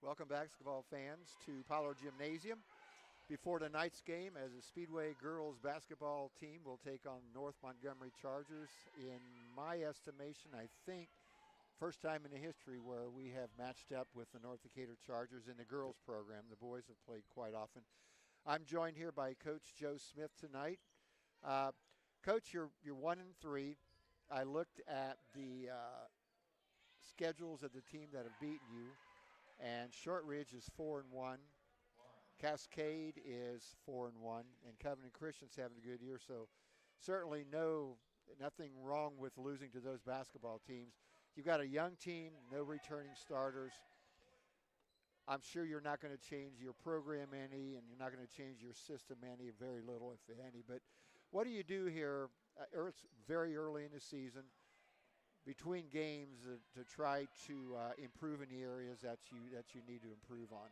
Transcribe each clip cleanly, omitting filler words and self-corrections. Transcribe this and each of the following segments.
Welcome basketball fans to Pollard Gymnasium. Before tonight's game, as a Speedway girls basketball team will take on North Montgomery Chargers. In my estimation, I think first time in the history where we have matched up with the North Decatur Chargers in the girls program. The boys have played quite often. I'm joined here by Coach Joe Smith tonight. Coach, you're 1-3. I looked at the schedules of the team that have beaten you, and Shortridge is 4-1. Cascade is 4-1, and Covenant Christian's having a good year. So certainly nothing wrong with losing to those basketball teams. You've got a young team, no returning starters. I'm sure you're not going to change your program any, and you're not going to change your system any, very little if any. But what do you do here? It's very early in the season, between games, to try to improve in the areas that you need to improve on?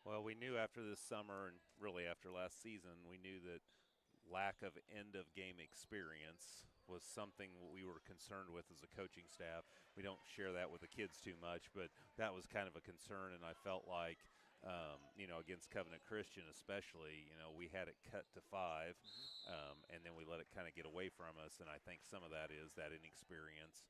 Well, we knew after this summer and really after last season, we knew that lack of end-of-game experience was something we were concerned with as a coaching staff. We don't share that with the kids too much, but that was kind of a concern, and I felt like, against Covenant Christian especially, we had it cut to 5, and then we let it kind of get away from us, and I think some of that is that inexperience.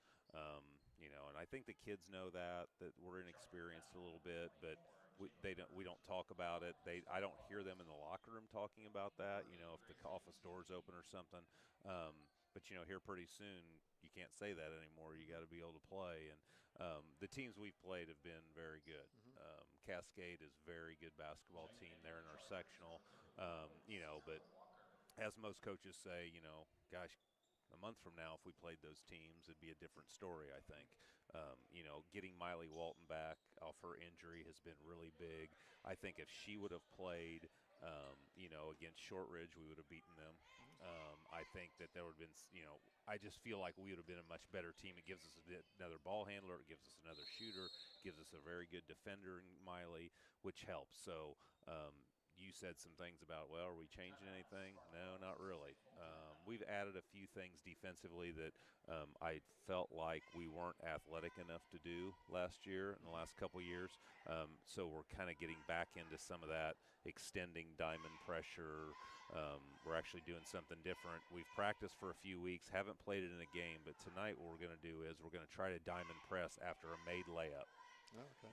And I think the kids know that we're inexperienced a little bit, but we don't talk about it. I don't hear them in the locker room talking about that, if the office door's open or something. But here pretty soon you can't say that anymore. You got to be able to play. And the teams we've played have been very good. Cascade is a very good basketball team. They're in our sectional, but as most coaches say, gosh, a month from now, if we played those teams, it'd be a different story, I think. Getting Miley Walton back off her injury has been really big. I think if she would have played, against Shortridge, we would have beaten them. I think that there would have been, I just feel like we would have been a much better team. It gives us another ball handler. It gives us another shooter. It gives us a very good defender in Miley, which helps. So, you said some things about, well, are we changing anything? No, not really. We've added a few things defensively that I felt like we weren't athletic enough to do last year in the last couple of years. So we're kind of getting back into some of that, extending diamond pressure. We're actually doing something different. We've practiced for a few weeks, haven't played it in a game, but tonight what we're going to do is we're going to try to diamond press after a made layup. Okay.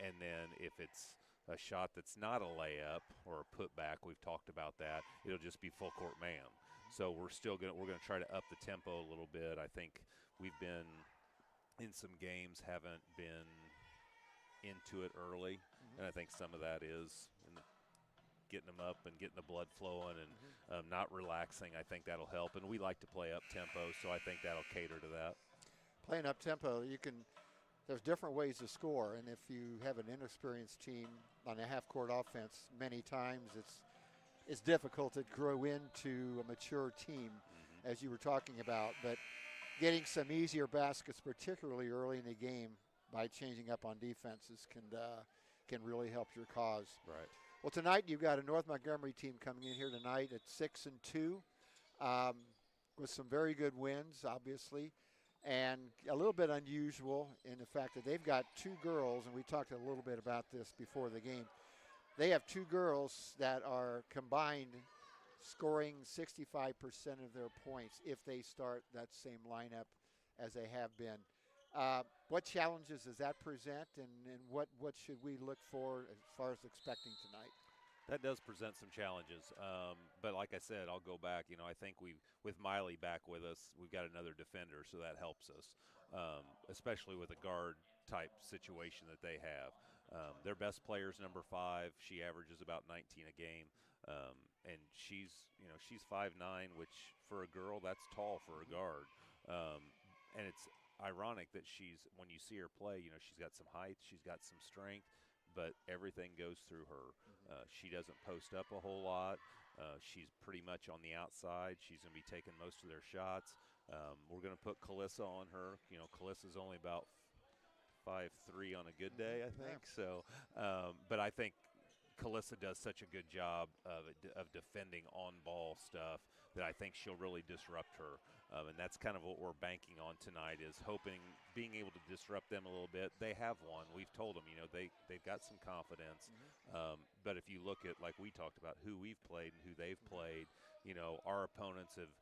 And then if it's a shot that's not a layup or a putback, we've talked about that, it'll just be full court man. So we're going to try to up the tempo a little bit. I think we've been in some games, haven't been into it early, and I think some of that is getting them up and getting the blood flowing and not relaxing. I think that'll help, and we like to play up tempo, so I think that'll cater to that. Playing up tempo, there's different ways to score, and if you have an inexperienced team on a half-court offense, many times it's difficult to grow into a mature team, as you were talking about. But getting some easier baskets, particularly early in the game, by changing up on defenses can really help your cause. Right. Well, tonight you've got a North Montgomery team coming in here tonight at 6-2, with some very good wins, obviously. And a little bit unusual in the fact that they've got 2 girls, and we talked a little bit about this before the game. They have 2 girls that are combined scoring 65% of their points if they start that same lineup as they have been. What challenges does that present, and what should we look for as far as expecting tonight? That does present some challenges, but like I said, I'll go back. I think with Miley back with us, we've got another defender, so that helps us, especially with a guard-type situation that they have. Their best player is number 5. She averages about 19 a game, and she's 5'9", which for a girl, that's tall for a guard. And it's ironic that when you see her play, she's got some height, she's got some strength, but everything goes through her. She doesn't post up a whole lot. She's pretty much on the outside. She's going to be taking most of their shots. We're going to put Calissa on her. Calissa's only about 5'3" on a good day, I think. Yeah. So, but I think Calissa does such a good job of defending on-ball stuff that I think she'll really disrupt her. And that's kind of what we're banking on tonight, is hoping, being able to disrupt them a little bit. They have won. We've told them, they've got some confidence. But if you look at, like we talked about, who we've played and who they've played, our opponents have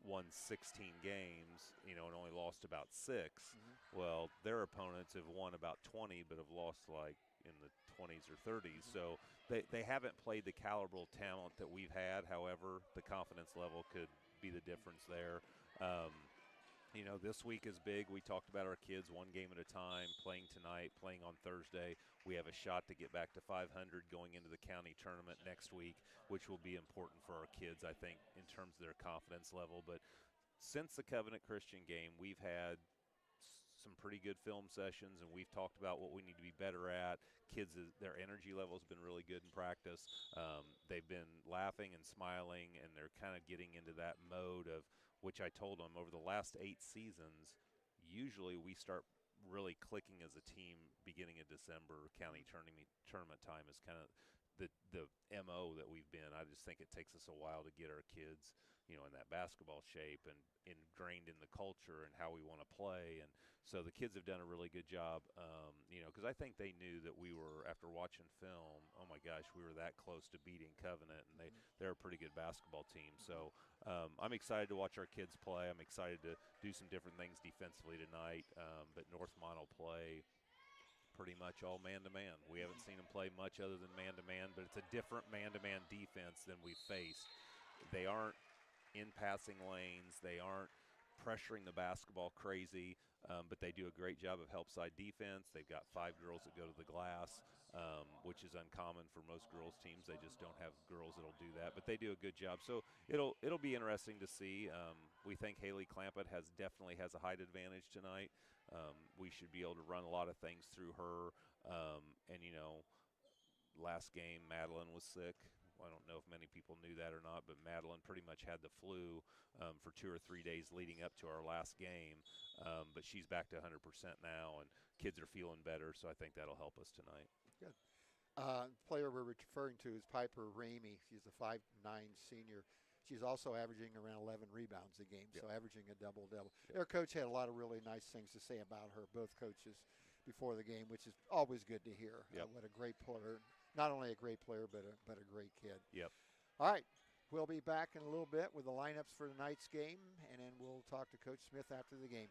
won 16 games, and only lost about 6. Well, their opponents have won about 20 but have lost like in the 20s or 30s. So they haven't played the caliber of talent that we've had. However, the confidence level could be the difference there. This week is big. We talked about our kids one game at a time, playing tonight, playing on Thursday. We have a shot to get back to 500 going into the county tournament next week, which will be important for our kids, I think, in terms of their confidence level. But since the Covenant Christian game, we've had some pretty good film sessions, and we've talked about what we need to be better at. Kids, their energy level has been really good in practice. They've been laughing and smiling, and they're kind of getting into that mode of, which I told them over the last 8 seasons, usually we start really clicking as a team beginning of December. County tournament time is kind of the MO that we've been. I just think it takes us a while to get our kids, in that basketball shape and ingrained in the culture and how we want to play. And so the kids have done a really good job, because I think they knew that we were, after watching film, oh my gosh, we were that close to beating Covenant, and they're a pretty good basketball team. So I'm excited to watch our kids play. I'm excited to do some different things defensively tonight, but Northmont will play pretty much all man-to-man. We haven't seen them play much other than man-to-man, but it's a different man-to-man defense than we've faced. They aren't in passing lanes. They aren't pressuring the basketball crazy, but they do a great job of help side defense. They've got 5 girls that go to the glass, which is uncommon for most girls teams. They just don't have girls that'll do that, but they do a good job. So it'll be interesting to see. We think Haley Clampett definitely has a height advantage tonight. We should be able to run a lot of things through her. And last game Madeline was sick. I don't know if many people knew that or not, but Madeline pretty much had the flu for 2 or 3 days leading up to our last game. But she's back to 100% now, and kids are feeling better, so I think that'll help us tonight. Good. The player we're referring to is Piper Ramey. She's a 5'9" senior. She's also averaging around 11 rebounds a game, so averaging a double-double. Their coach had a lot of really nice things to say about her, both coaches, before the game, which is always good to hear. What a great player. Not only a great player, but a great kid. All right. We'll be back in a little bit with the lineups for tonight's game, and then we'll talk to Coach Smith after the game.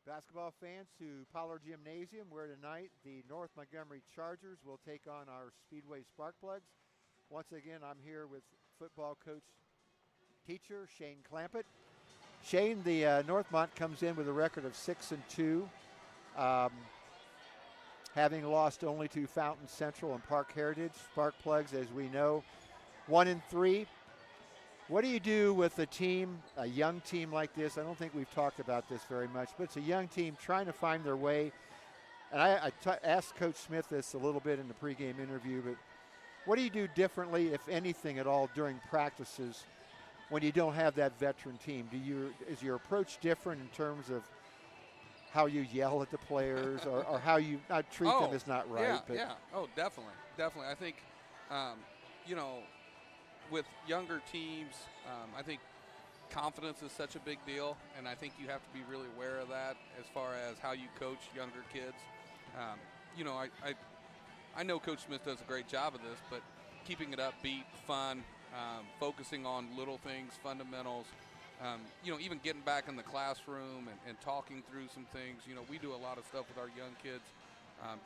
Basketball fans to Pollard Gymnasium, where tonight the North Montgomery Chargers will take on our Speedway Sparkplugs. Once again, I'm here with football coach teacher Shane Clampett. Shane, the Northmont comes in with a record of 6-2, having lost only to Fountain Central and Park Heritage. Sparkplugs, as we know, 1-3. What do you do with a team, a young team like this? I don't think we've talked about this very much, but it's a young team trying to find their way. And I asked Coach Smith this a little bit in the pregame interview, but what do you do differently, if anything at all, during practices when you don't have that veteran team? Is your approach different in terms of how you yell at the players or how you not treat them as not right? Yeah. Oh, definitely. I think, with younger teams, I think confidence is such a big deal, and I think you have to be really aware of that as far as how you coach younger kids. I know Coach Smith does a great job of this, but keeping it upbeat, fun, focusing on little things, fundamentals, even getting back in the classroom and talking through some things. We do a lot of stuff with our young kids,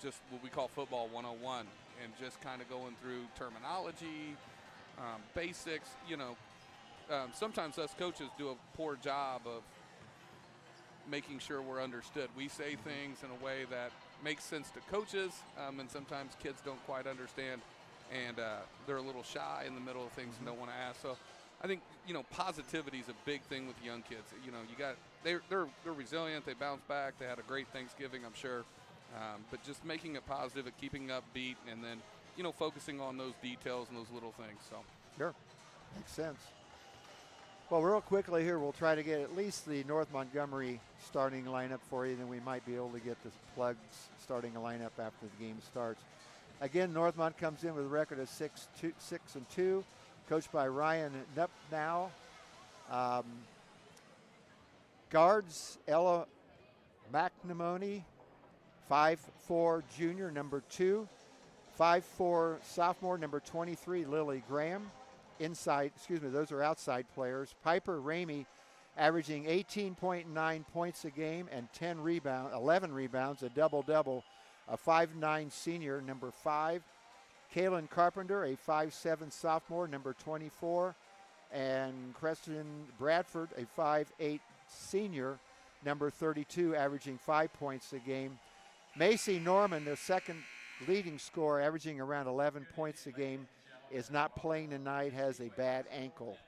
just what we call football 101, and just kind of going through terminology, basics. Sometimes us coaches do a poor job of making sure we're understood. We say things in a way that makes sense to coaches, and sometimes kids don't quite understand, and they're a little shy in the middle of things and don't want to ask. So I think positivity is a big thing with young kids. They're resilient. They bounce back. They had a great Thanksgiving, I'm sure, but just making it positive and keeping upbeat, and then focusing on those details and those little things. So sure, makes sense. Well, real quickly here, we'll try to get at least the North Montgomery starting lineup for you, then we might be able to get the Plugs starting a lineup after the game starts. Again, Northmont comes in with a record of 6-2, coached by Ryan Nupnow. Guards, Ella McNamony, 5'4" junior, number 2. 5'4" sophomore, number 23, Lily Graham. Those are outside players. Piper Ramey, averaging 18.9 points a game and 11 rebounds, a double-double. A 5'9" senior, number 5. Kaylin Carpenter, a 5'7" sophomore, number 24. And Creston Bradford, a 5'8" senior, number 32, averaging 5 points a game. Macy Norman, the second leading scorer, averaging around 11 points a game, is not playing tonight, has a bad ankle.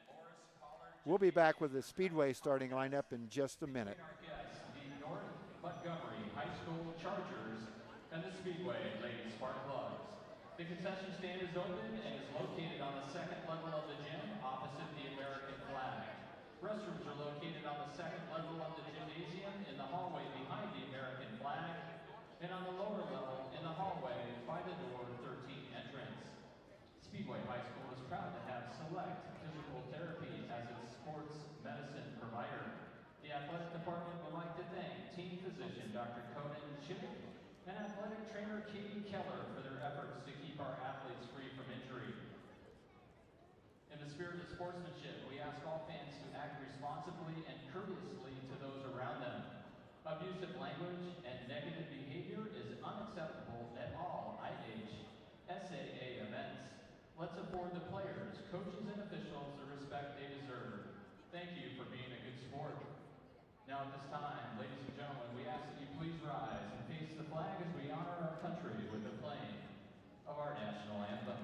We'll be back with the Speedway starting lineup in just a minute. The North Montgomery High School Chargers and the Speedway Ladies Sparkplugs. The concession stand is open and is located on the second level of the gym opposite the American flag. Restrooms are located on the second level of the gymnasium in the hallway behind the American flag, and on the lower level in the hallway by the door 13 entrance. Speedway High School is proud to have Select Physical Therapy as its sports medicine provider. The athletic department would like to thank team physician Dr. Conan Chick and athletic trainer Katie Keller for their efforts to keep our athletes free from injury. In the spirit of sportsmanship, we ask all fans to act responsibly and courteously to those around them. Abusive language and negative behavior is unacceptable at all IHSAA events. Let's afford the players, coaches, and officials the respect they deserve. Thank you for being a good sport. Now at this time, ladies and gentlemen, we ask that you please rise and face the flag as we honor our country with the playing of our national anthem.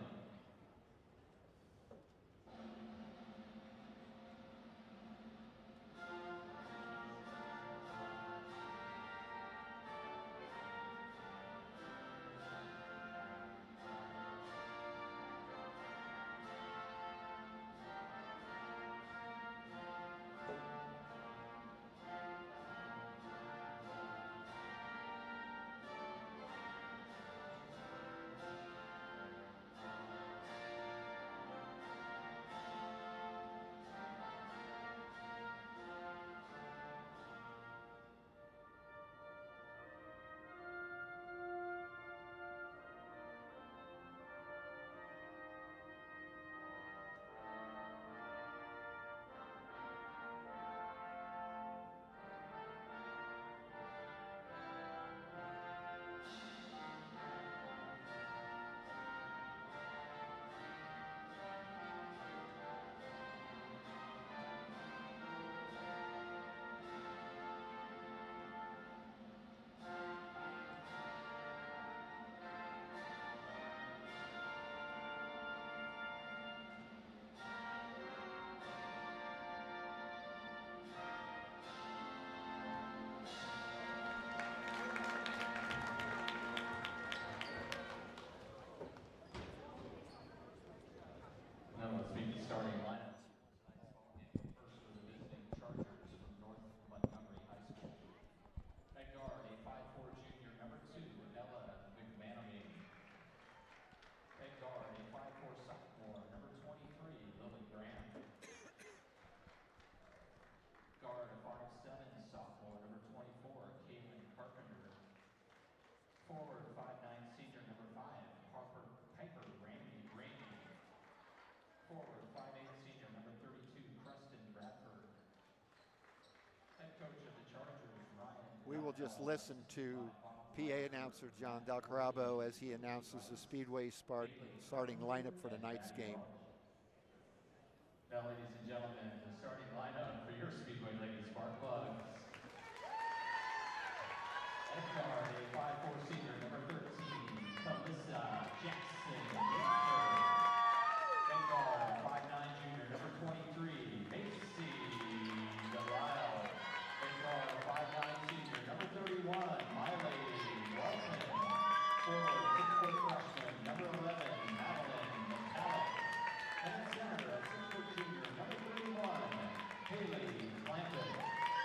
will just listen to PA announcer John Del Carabo as he announces the Speedway starting lineup for tonight's game. Now, ladies and gentlemen, the starting lineup for your Speedway Ladies Spark Plugs. At guard, a 5'4" senior, number 13, Melissa Jackson. At guard, 5'9" junior, number 23, Macy Delisle. At guard, 5'9" senior, number 31, Miley Walton. Forward, 6-foot freshman, number 11, Madeline McCallum. And at center, a 6-foot junior, number 31, Haley Clanton.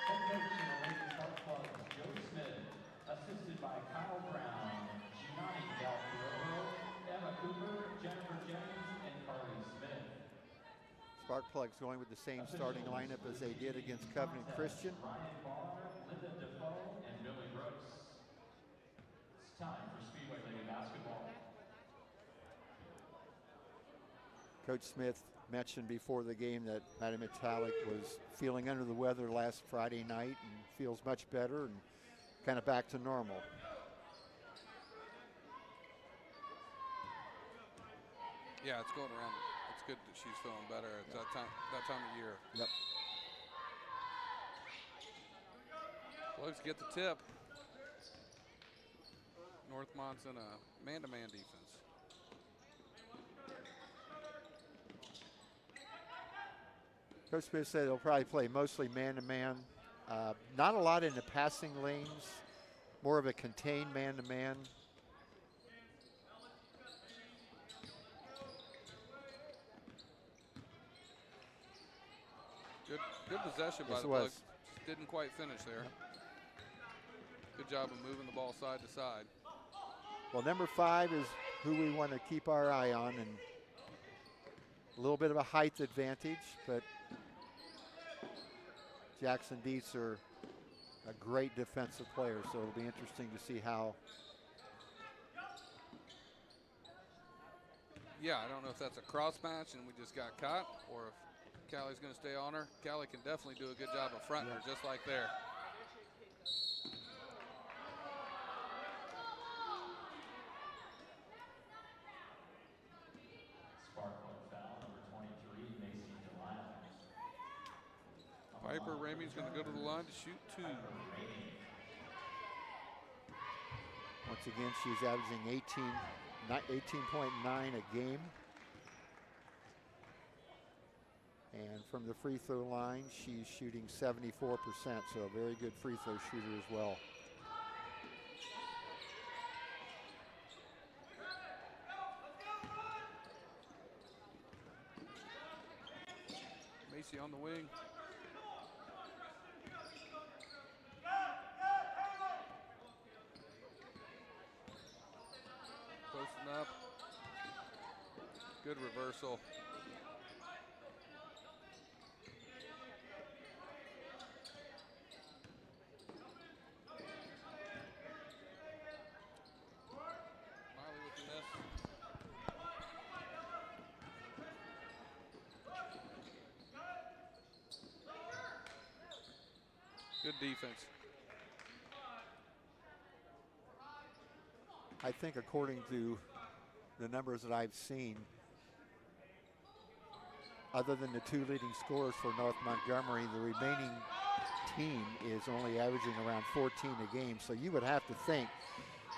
Head coach of the Ladies Spark Plugs, Joe Smith, assisted by Kyle Brown, Gianni Del Piero, Emma Cooper, Jennifer Jennings, and Carly Smith. Spark Plugs going with the same starting lineup as they did against Covenant Christian. Ryan Barr, Linda Defoe, and Billy Brooks. It's time for Speedway Lady Basketball. Coach Smith mentioned before the game that Maddie Metallic was feeling under the weather last Friday night and feels much better and kind of back to normal. Yeah, it's going around. It's good that she's feeling better at that time of year. Yep. Plugs get the tip. Northmont's in a man-to-man defense. Coach Smith said they'll probably play mostly man-to-man. Not a lot in the passing lanes, more of a contained man-to-man. Good possession by Yes, the it was. Plugs. Just didn't quite finish there. Good job of moving the ball side to side. Well, number 5 is who we want to keep our eye on, and a little bit of a height advantage, but Jackson Dietz are a great defensive player, so it'll be interesting to see how. Yeah, I don't know if that's a cross match and we just got caught, or if Callie's going to stay on her. Callie can definitely do a good job of fronting her, just like there. Spark plug foul, number 23, Macy Delisle. Piper Ramey's going to go to the line to shoot 2. Once again, she's averaging 18.9 a game. And from the free throw line, she's shooting 74%, so a very good free throw shooter as well. Macy on the wing. Posting up. Good reversal. Miley with the miss. Good defense. I think according to the numbers that I've seen, other than the 2 leading scorers for North Montgomery, the remaining team is only averaging around 14 a game. So you would have to think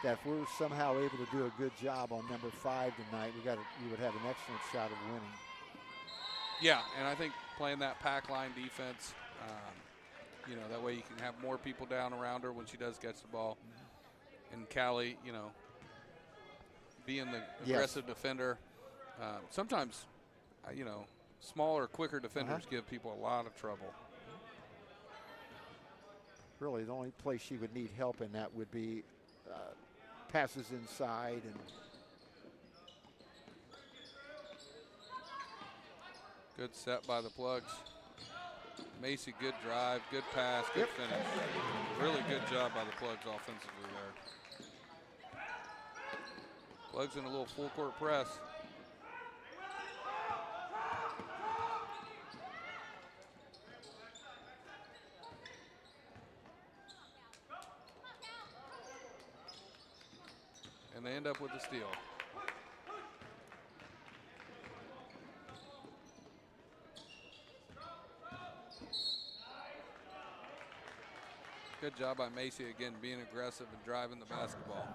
that if we're somehow able to do a good job on number 5 tonight, we would have an excellent shot of winning. Yeah, and I think playing that pack line defense, you know, that way you can have more people down around her when she does catch the ball. And Callie, you know, being the aggressive defender. Sometimes, you know, smaller, quicker defenders give people a lot of trouble. Really, the only place she would need help in that would be passes inside. And good set by the Plugs. Macy, good drive, good pass, good finish. Really good job by the Plugs offensively there. Plugs in a little full court press. and they end up with the steal. Good job by Macy again, being aggressive and driving the basketball.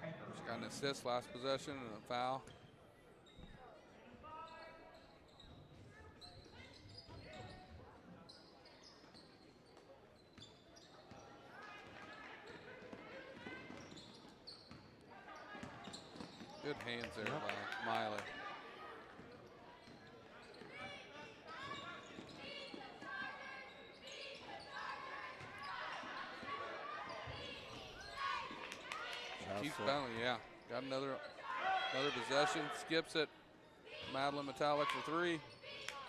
She got an assist last possession and a foul. Good hands there by Miley. Keeps battling, yeah. Got another possession, skips it. Madeline Metallic for three.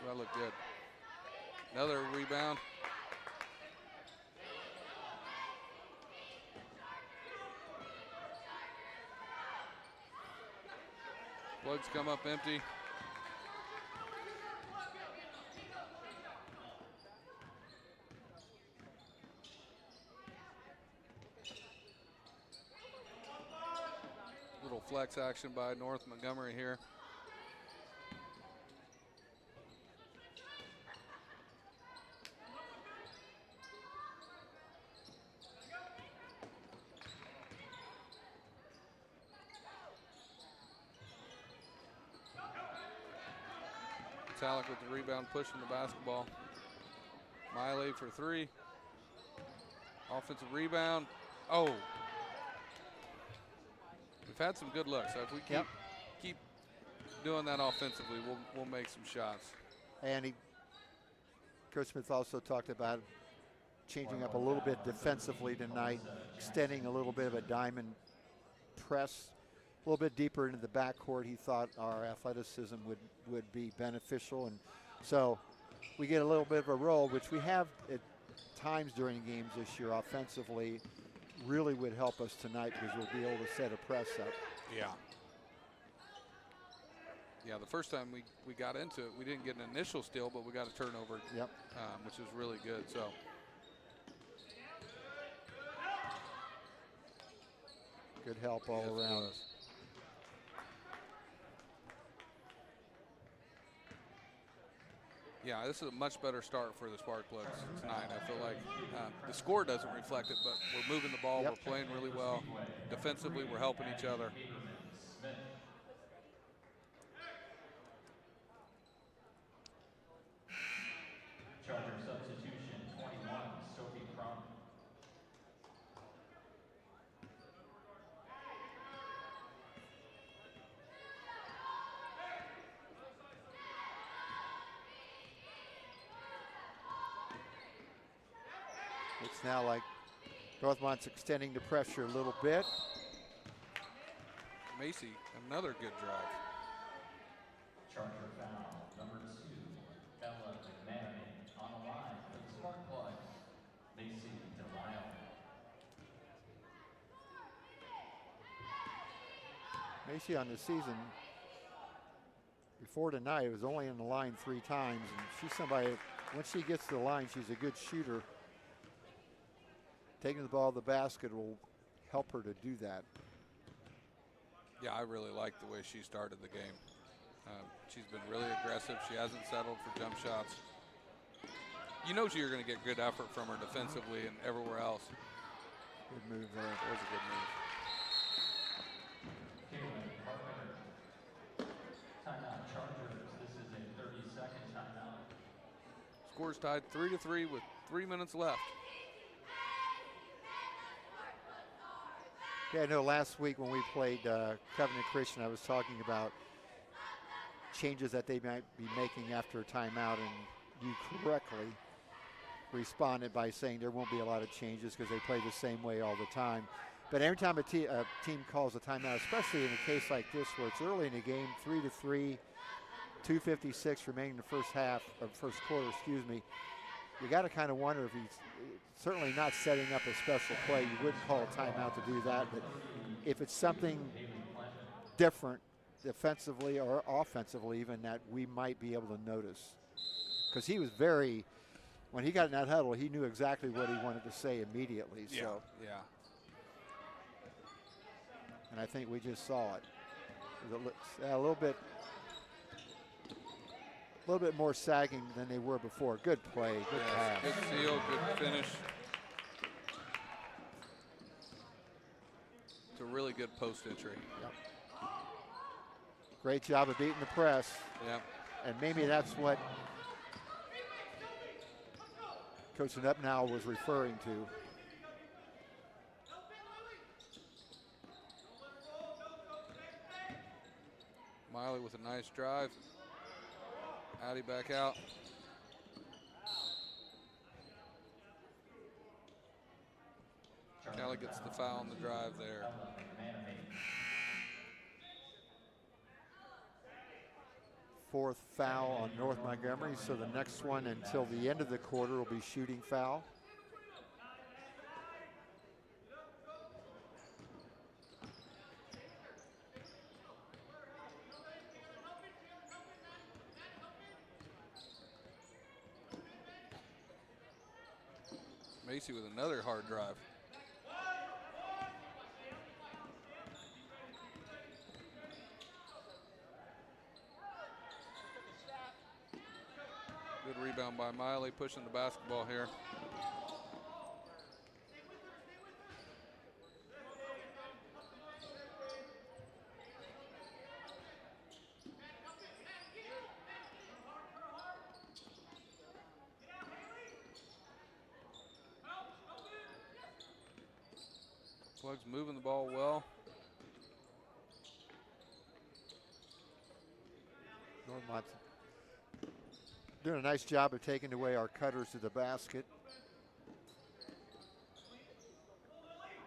That looked good. Another rebound. Plugs come up empty. Little flex action by North Montgomery here. Metallic with the rebound, pushing the basketball. Miley for three. Offensive rebound. Oh. We've had some good looks. So if we keep doing that offensively, we'll make some shots. And Coach Smith also talked about changing up a little bit defensively tonight, extending a little bit of a diamond press a little bit deeper into the backcourt. He thought our athleticism would be beneficial, and so we get a little bit of a roll, which we have at times during games this year offensively. Really would help us tonight because we'll be able to set a press up. Yeah, the first time we got into it, we didn't get an initial steal, but we got a turnover, which is really good. So good help all around. Yeah, this is a much better start for the Spark Plugs tonight. I feel like the score doesn't reflect it, but we're moving the ball, we're playing really well. Defensively, we're helping each other. Charger substitution 21, Sophie Crum. It's now like Northmont's extending the pressure a little bit. Macy, another good drive. Charger foul, number 2, Ella McMahon on the line for the Spark Plugs. Macy DeLisle. Macy on the season before tonight was only in the line 3 times, and she's somebody, once she gets to the line, she's a good shooter. Taking the ball to the basket will help her to do that. Yeah, I really like the way she started the game. She's been really aggressive. She hasn't settled for jump shots. You know you're going to get good effort from her defensively and everywhere else. Good move there. That was a good move. Timeout Chargers. This is a 30-second timeout. Score's tied 3-3 with 3 minutes left. Yeah, I know last week when we played Covenant Christian, I was talking about changes that they might be making after a timeout, and you correctly responded by saying there won't be a lot of changes because they play the same way all the time. But every time a team calls a timeout, especially in a case like this where it's early in the game, 3-3, 2:56 remaining in the first quarter, you got to kind of wonder if he's certainly not setting up a special play. You wouldn't call a timeout to do that, but if it's something different defensively or offensively even that we might be able to notice. Because he was when he got in that huddle, he knew exactly what he wanted to say immediately. Yeah, so. yeah. and I think we just saw it. A little bit more sagging than they were before. Good play, good pass. Good seal, good finish. It's a really good post entry. Yep. Great job of beating the press. Yep. And maybe that's what Coach Upnow was referring to. Miley with a nice drive. Addie back out. Kelly gets the foul on the drive there. Fourth foul on North Montgomery, so the next one until the end of the quarter will be shooting foul. Macy with another hard drive. Good rebound by Miley, pushing the basketball here. Plug's moving the ball well. Northmont's doing a nice job of taking away our cutters to the basket.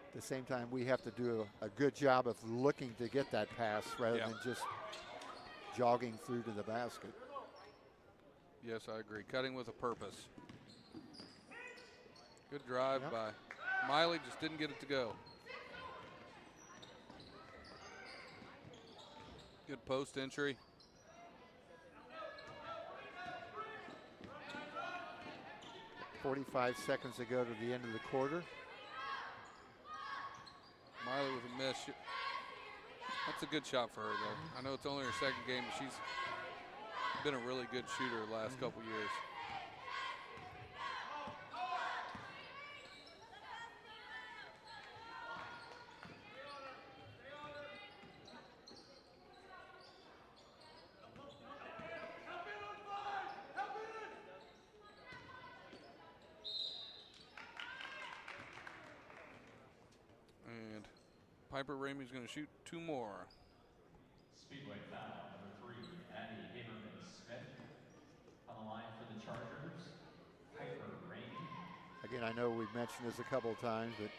At the same time, we have to do a good job of looking to get that pass rather than just jogging through to the basket. Yes, I agree. Cutting with a purpose. Good drive by Miley, just didn't get it to go. Good post entry. .45 seconds to go to the end of the quarter. Miley with a miss. That's a good shot for her, though. I know it's only her second game, but she's been a really good shooter the last couple years. Piper Ramey's going to shoot two more. Speedway foul number 3, Addie Haberman-Smith. On the line for the Chargers, Piper Ramey. Again, I know we've mentioned this a couple of times, but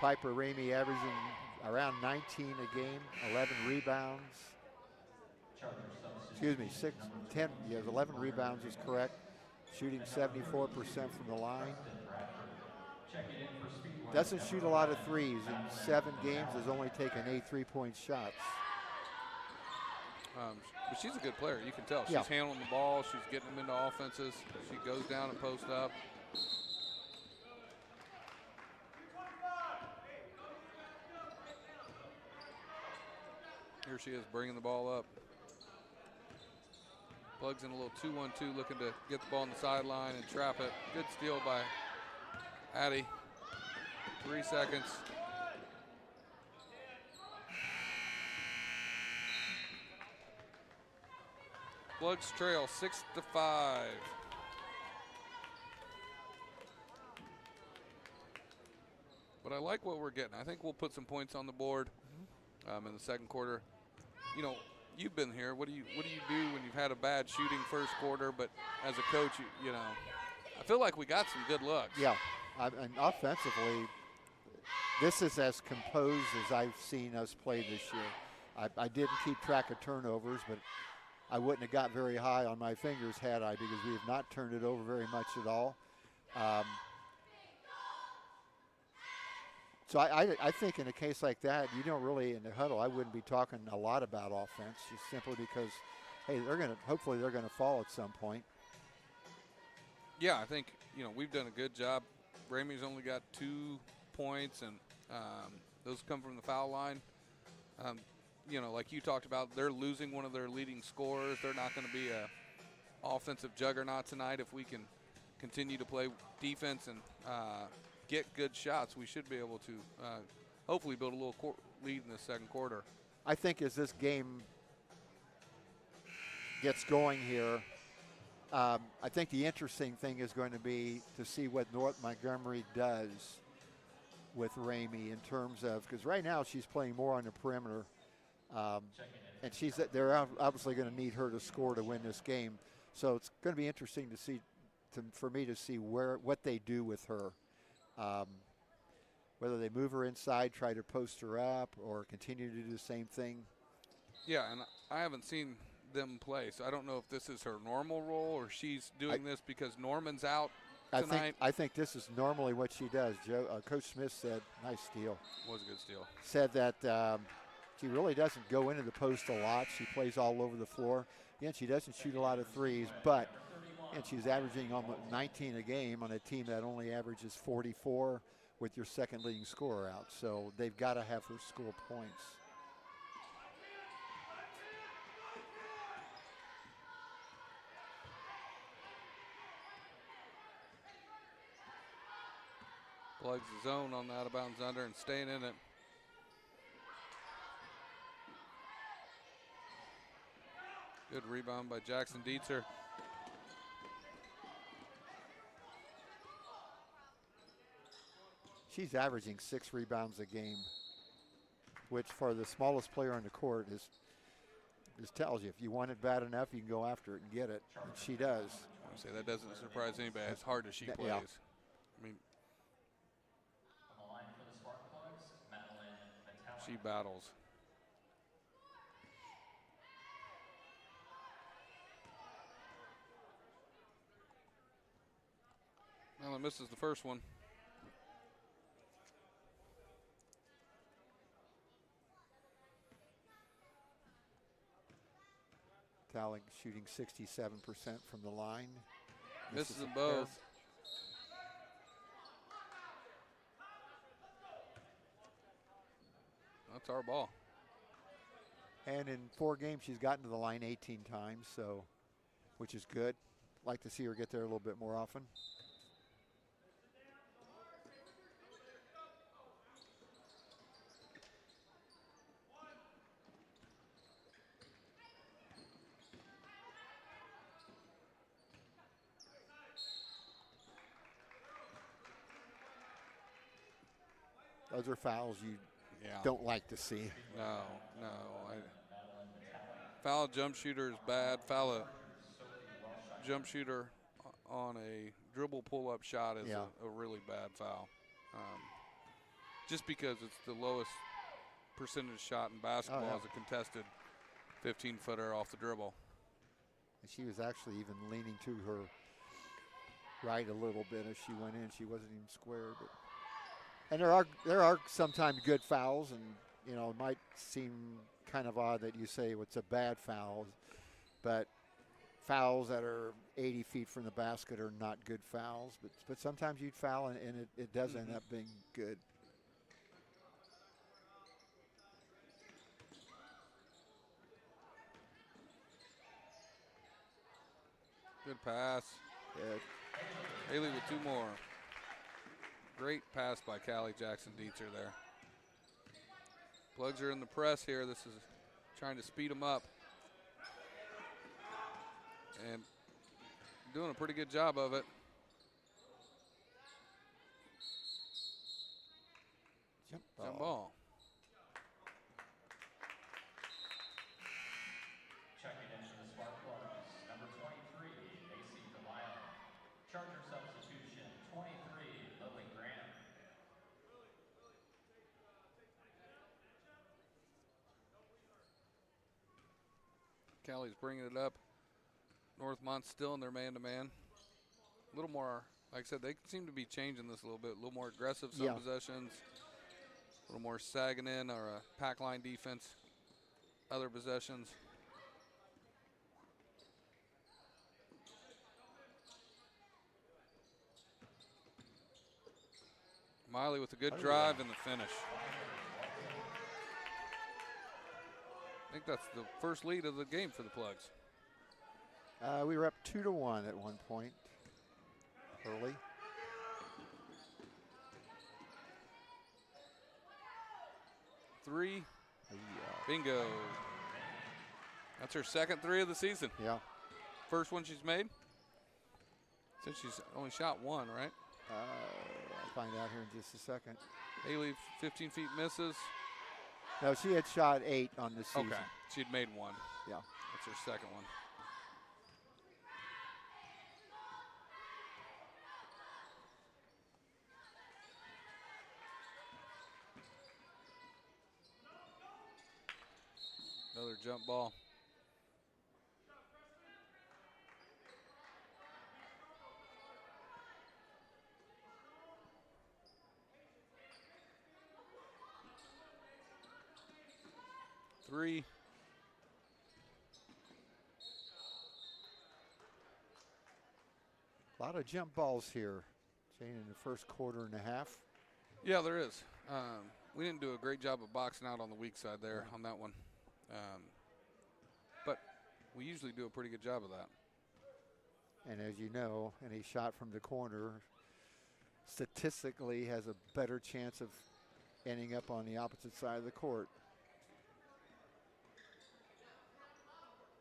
Piper Ramey averaging around 19 a game, 11 rebounds. Excuse me, 10, yes, 11 rebounds is correct. Shooting 74% from the line. Doesn't shoot a lot of threes. In 7 games, has only taken 8 3-point shots. But she's a good player. You can tell. She's handling the ball. She's getting them into offenses. She goes down and posts up. Here she is bringing the ball up. Plugs in a little 2-1-2, looking to get the ball on the sideline and trap it. Good steal by Addie. 3 seconds. Plugs trail 6-5. But I like what we're getting. I think we'll put some points on the board in the second quarter. You know, you've been here. What do you do when you've had a bad shooting first quarter? But as a coach, you know, I feel like we got some good looks. Yeah, and offensively, this is as composed as I've seen us play this year. I didn't keep track of turnovers, but I wouldn't have got very high on my fingers had I, because we have not turned it over very much at all. So I think in a case like that, you don't really, in the huddle, I wouldn't be talking a lot about offense, just simply because, hey, hopefully they're going to fall at some point. Yeah, I think, you know, we've done a good job. Ramey's only got 2 points, and those come from the foul line. You know, like you talked about, they're losing one of their leading scorers. They're not going to be a offensive juggernaut tonight. If we can continue to play defense and get good shots, we should be able to hopefully build a little lead in the second quarter. I think as this game gets going here, I think the interesting thing is going to be to see what North Montgomery does with Ramey in terms of, because right now she's playing more on the perimeter, and they're obviously going to need her to score to win this game. So it's going to be interesting to see, for me to see what they do with her, whether they move her inside, try to post her up, or continue to do the same thing. Yeah, and I haven't seen them play, so I don't know if this is her normal role or she's doing this because Norman's out tonight. I think this is normally what she does. Coach Smith said, nice steal. Was a good steal. Said that she really doesn't go into the post a lot. She plays all over the floor. Again, she doesn't shoot a lot of threes, but she's averaging almost 19 a game on a team that only averages 44 with your second leading scorer out. So they've got to have her score points. Plugs the zone on the out of bounds under and staying in it. Good rebound by Jackson Dietzer. She's averaging 6 rebounds a game, which for the smallest player on the court is tells you if you want it bad enough, you can go after it and get it. And she does. I would say that doesn't surprise anybody as hard as she plays. Yeah. I mean, she battles. Well, it misses the first one. Talling shooting 67% from the line. Misses them both. That's our ball. And in 4 games, she's gotten to the line 18 times, so which is good. Like to see her get there a little bit more often. Those are fouls you don't like to see. No. Foul jump shooter is bad. Foul a jump shooter on a dribble pull-up shot is a really bad foul. Just because it's the lowest percentage shot in basketball as a contested 15-footer off the dribble. And she was actually even leaning to her right a little bit as she went in. She wasn't even square, but. And there are sometimes good fouls, and you know it might seem kind of odd that you say it's a bad foul, but fouls that are 80 feet from the basket are not good fouls. But sometimes you'd foul and it does end up being good. Good pass. Good. Haley with 2 more. Great pass by Callie Jackson Dietzer there. Plugs are in the press here. This is trying to speed them up. And doing a pretty good job of it. Jump ball. Checking in for the Spark Plugs, number 23, AC Delisle. Charger substitution, 23, Lily Graham. Callie's bringing it up. Northmont's still in their man-to-man. A little more, like I said, they seem to be changing this a little bit. A little more aggressive some possessions. A little more sagging in or a pack line defense. Other possessions. Miley with a good drive and the finish. think that's the first lead of the game for the Plugs. We were up 2-1 at one point early. Three. Bingo. That's her second three of the season. Yeah. First one she's made. Since she's only shot one, right? I'll find out here in just a second. Haley, 15 feet misses. No, she had shot 8 on the season. Okay, she'd made one. Yeah. That's her second one. Another jump ball. Three. A lot of jump balls here, Jane, in the first quarter and a half. Yeah, there is. We didn't do a great job of boxing out on the weak side there on that one. But we usually do a pretty good job of that. And as you know, any shot from the corner statistically has a better chance of ending up on the opposite side of the court.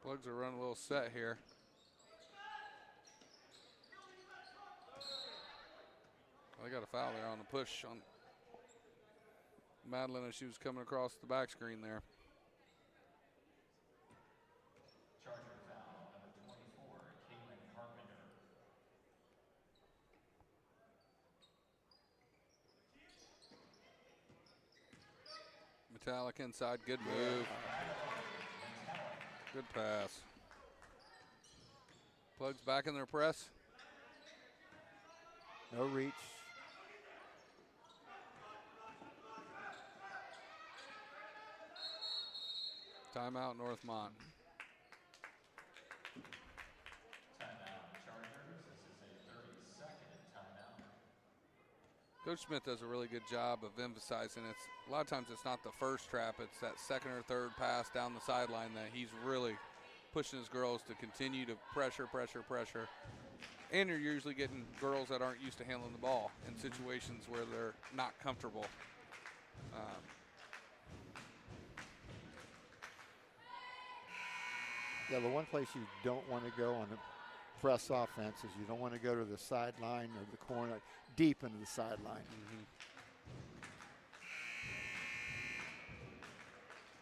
Plugs are running a little set here. Well, they got a foul there on the push on Madeline as she was coming across the back screen there. Charger foul, number 24, Caitlin Carpenter. Metallic inside, good move. Good pass. Plugs back in their press. No reach. Timeout, Northmont. Timeout, Chargers. This is a 30-second timeout. Coach Smith does a really good job of emphasizing it. A lot of times it's not the first trap, it's that second or third pass down the sideline that he's really pushing his girls to continue to pressure. And you're usually getting girls that aren't used to handling the ball in situations where they're not comfortable. Yeah, the one place you don't want to go on the press offense is you don't want to go to the sideline or the corner, deep into the sideline.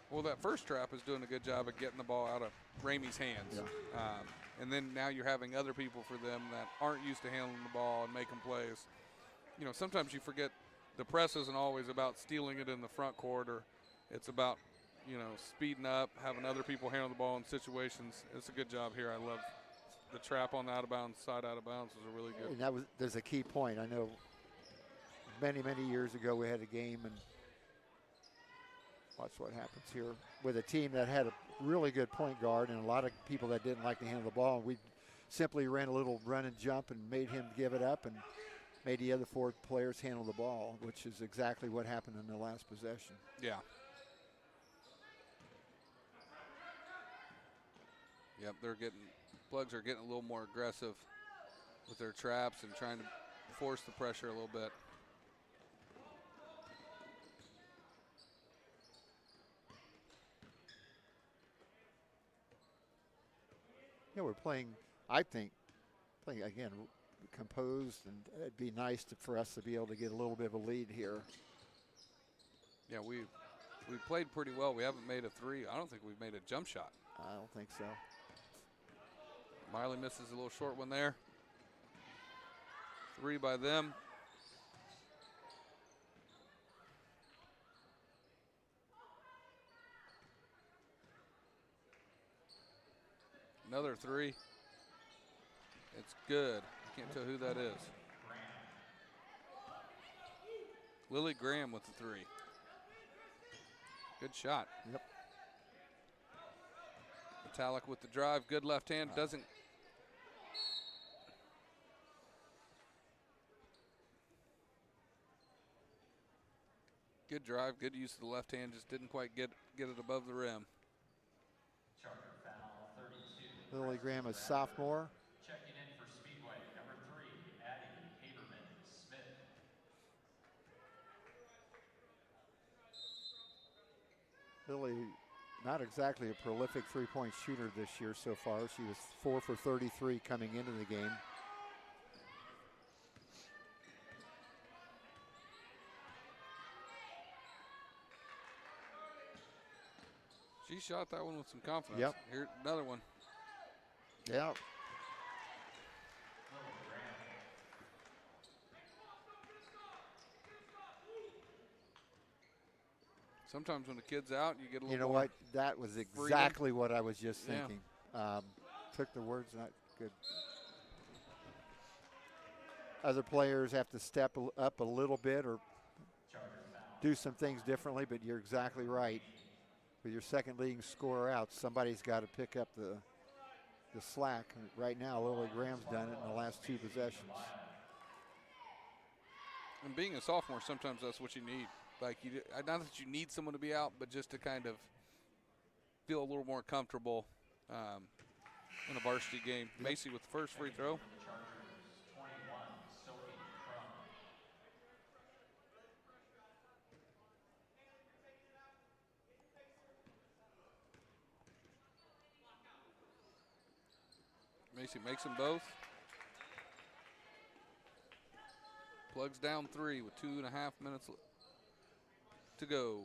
Well, that first trap is doing a good job of getting the ball out of Ramey's hands. Yeah. And then now you're having other people for them that aren't used to handling the ball and making plays. You know, sometimes you forget the press isn't always about stealing it in the front court, or it's about, you know, speeding up, having other people handle the ball in situations. It's a good job here. I love the trap on the out of bounds, side out of bounds was a really good. And there's a key point. I know many years ago we had a game, and watch what happens here with a team that had a really good point guard and a lot of people that didn't like to handle the ball. And we simply ran a little run and jump and made him give it up and made the other 4 players handle the ball, which is exactly what happened in the last possession. Yeah. Yep, Plugs are getting a little more aggressive with their traps and trying to force the pressure a little bit. Yeah, we're playing, I think, again, composed, and it'd be nice for us to be able to get a little bit of a lead here. Yeah, we played pretty well. We haven't made a three. I don't think we've made a jump shot. I don't think so. Miley misses a little short one there. 3 by them. Another 3. It's good. I can't tell who that is. Lily Graham with the 3. Good shot. Yep. Metallic with the drive. Good left hand. Doesn't. Good drive. Good use of the left hand. Just didn't quite get it above the rim. Lily Graham, a sophomore. Checking in for Speedway, number 3, Addie Haberman-Smith. Lily, not exactly a prolific three-point shooter this year so far. She was 4 for 33 coming into the game. She shot that one with some confidence. Yep. Here, another one. Yeah. Sometimes when the kid's out, you get a little You know more what? That was freedom. exactly what I was just Yeah. thinking. Took the words, not good. Other players have to step up a little bit or do some things differently, but you're exactly right. With your second leading scorer out, somebody's got to pick up the slack. And right now, Lily Graham's done it in the last 2 possessions. And being a sophomore, sometimes that's what you need. Like, not that you need someone to be out, but just to kind of feel a little more comfortable in a varsity game. Yep. Macy with the first free throw. Macy makes them both. Plugs down 3 with 2.5 minutes to go.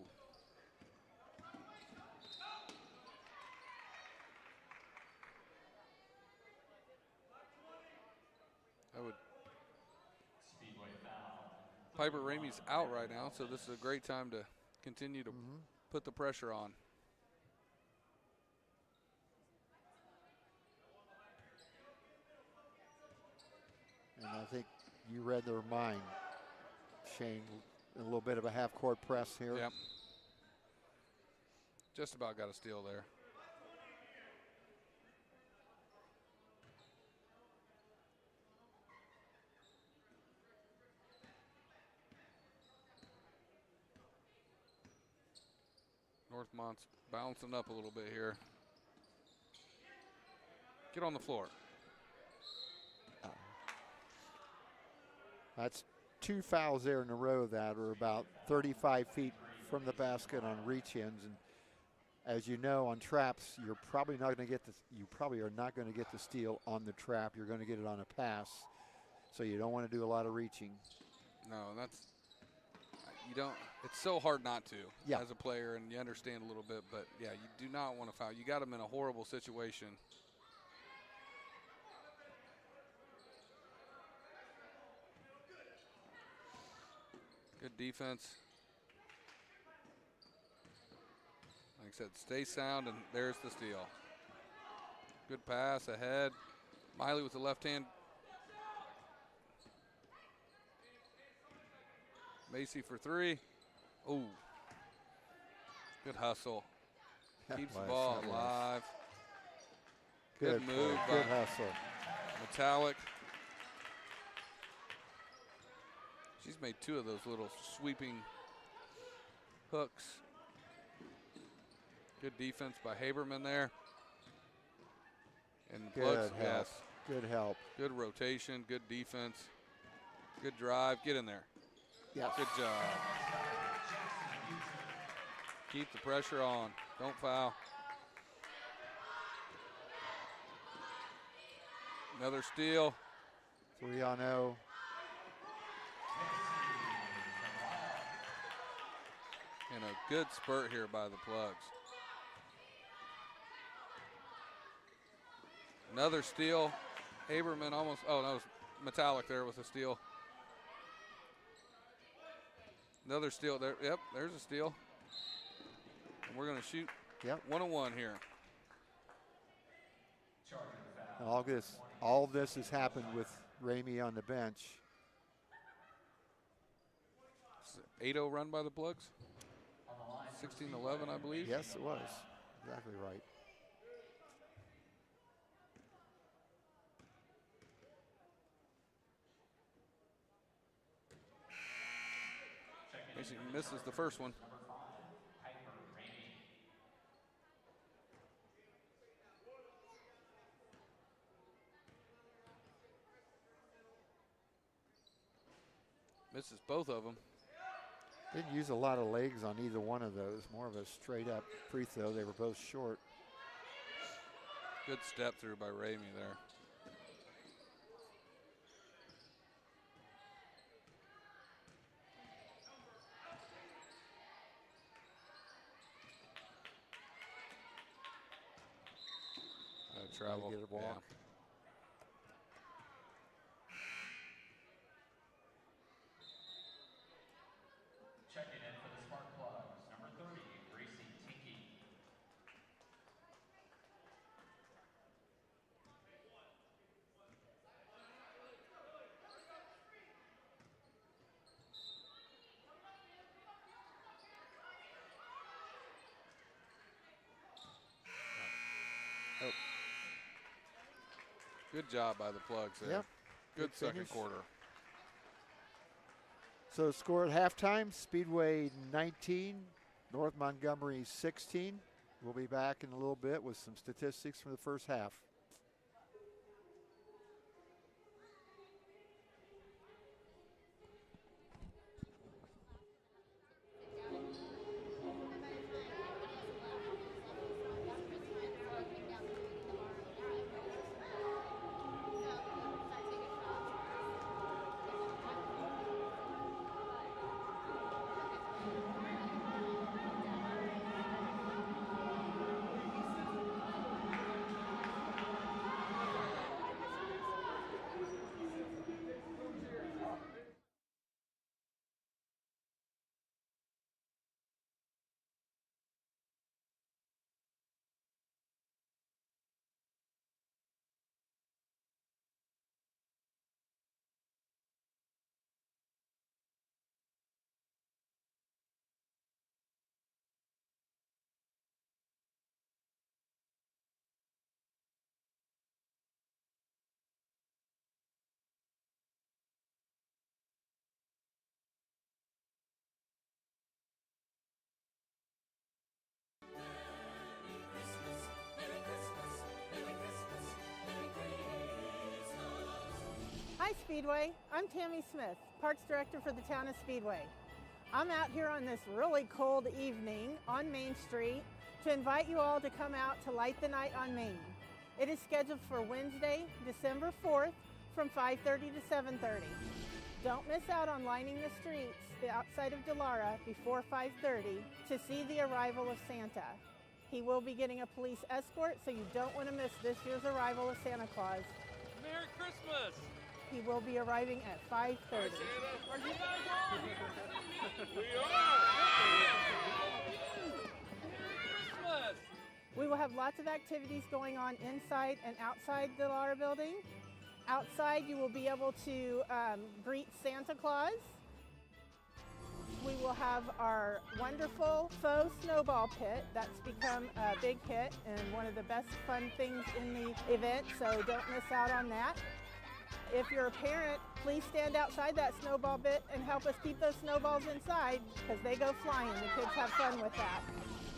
Piper Ramey's out right now, so this is a great time to continue to put the pressure on. And I think you read their mind, Shane. A little bit of a half-court press here. Yep. Just about got a steal there. Northmont's bouncing up a little bit here. Get on the floor. That's 2 fouls there in a row that are about 35 feet from the basket on reach-ins, and as you know, on traps, you're probably not going to get the. You probably are not going to get the steal on the trap. You're going to get it on a pass, so you don't want to do a lot of reaching. No, you don't. It's so hard not to as a player, and you understand a little bit, but yeah, you do not want to foul. You got them in a horrible situation. Good defense. Like I said, stay sound, and there's the steal. Good pass ahead. Miley with the left hand. Macy for 3. Ooh. Good hustle. Keeps the ball alive. Good move. Good hustle. Metallic. She's made 2 of those little sweeping hooks. Good defense by Haberman there. And the plugs, yes. Good help. Good rotation, good defense. Good drive. Get in there. Yes. Good job. Keep the pressure on. Don't foul. Another steal. 3-on-0. And a good spurt here by the plugs. Another steal. Haberman almost, oh, that was Metallic there with a steal. Another steal there. Yep, there's a steal. And we're going to shoot 1-on-1 here. All this has happened with Ramey on the bench. 8-0 run by the plugs. 16-11, I believe. Yes, it was. Exactly right. Macy misses the first one. misses both of them. Didn't use a lot of legs on either one of those. More of a straight-up free throw. They were both short. Good step through by Ramey there. Travel. Get a walk. Yeah. Checking in for the Spark Plugs, number 30, Gracie Tinky. Oh. Good job by the Plugs there. Yep. Good second finish. quarter. So score at halftime, Speedway 19, North Montgomery 16. We'll be back in a little bit with some statistics from the first half. Hi Speedway, I'm Tammy Smith, Parks Director for the town of Speedway. I'm out here on this really cold evening on Main Street to invite you all to come out to Light the Night on Main. It is scheduled for Wednesday, December 4th from 5:30 to 7:30. Don't miss out on lining the streets outside of Delara before 5:30 to see the arrival of Santa. He will be getting a police escort, so you don't want to miss this year's arrival of Santa Claus. Merry Christmas! He will be arriving at 5:30. Are you guys all here to see me? We are! Merry Christmas! We will have lots of activities going on inside and outside the Delara building. Outside, you will be able to greet Santa Claus. We will have our wonderful faux snowball pit. That's become a big hit and one of the best fun things in the event, so don't miss out on that. If you're a parent, please stand outside that snowball pit and help us keep those snowballs inside because they go flying. The kids have fun with that.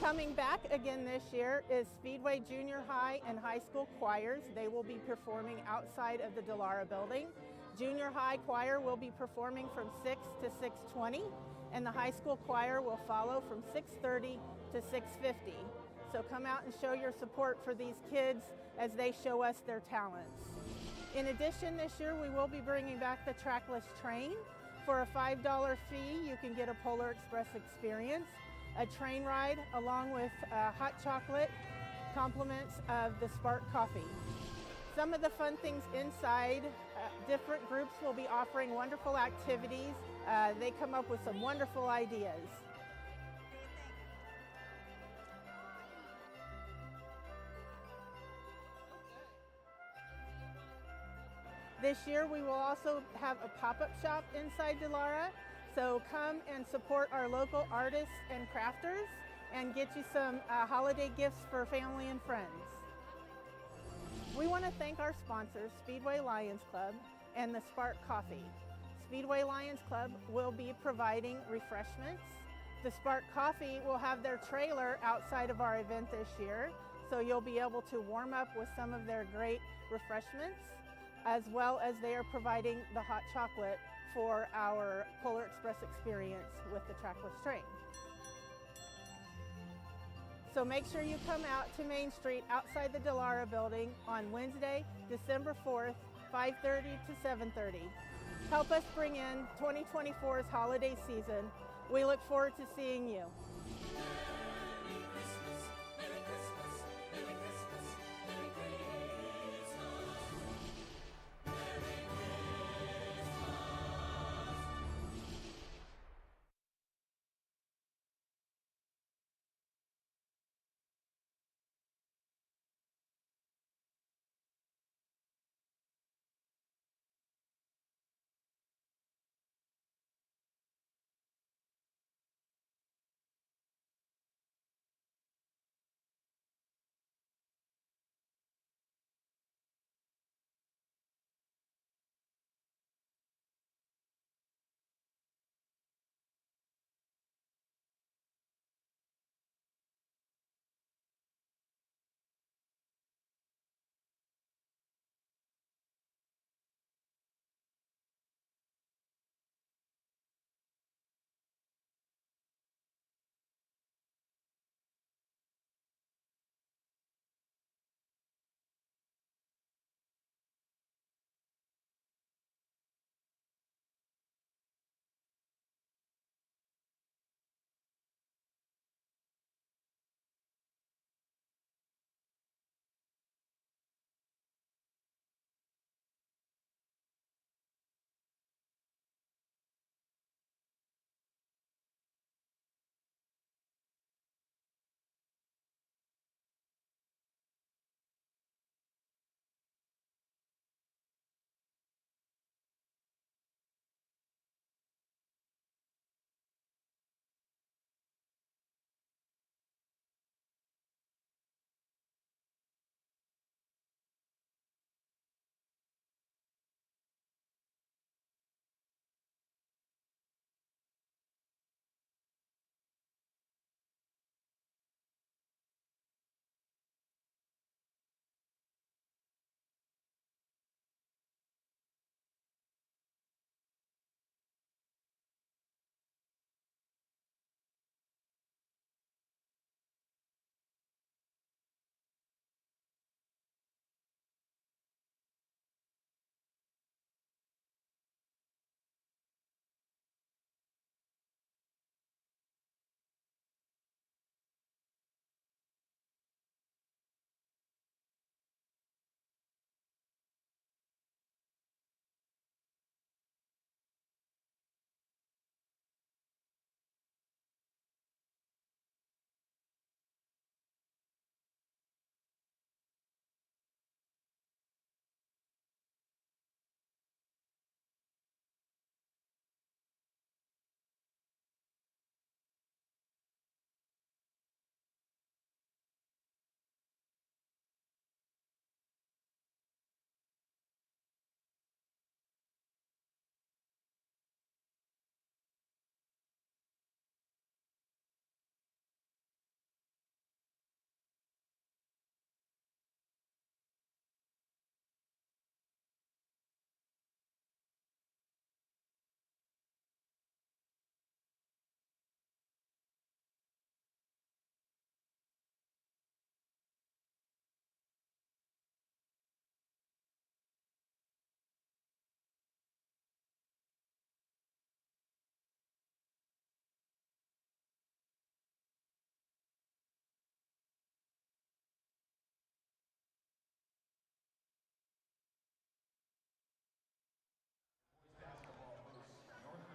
Coming back again this year is Speedway Junior High and High School choirs. They will be performing outside of the Delara building. Junior High choir will be performing from 6 to 6:20, and the high school choir will follow from 6:30 to 6:50. So come out and show your support for these kids as they show us their talents. In addition, this year we will be bringing back the trackless train. For a $5 fee, you can get a Polar Express experience, a train ride along with hot chocolate, compliments of the Spark coffee. Some of the fun things inside, different groups will be offering wonderful activities. They come up with some wonderful ideas. This year we will also have a pop-up shop inside Delara, so come and support our local artists and crafters and get you some holiday gifts for family and friends. We want to thank our sponsors, Speedway Lions Club and the Spark Coffee. Speedway Lions Club will be providing refreshments. The Spark Coffee will have their trailer outside of our event this year, so you'll be able to warm up with some of their great refreshments, as well as they are providing the hot chocolate for our Polar Express experience with the trackless train. So make sure you come out to Main Street outside the Delara building on Wednesday, December 4th, 5:30 to 7:30. Help us bring in 2024's holiday season. We look forward to seeing you.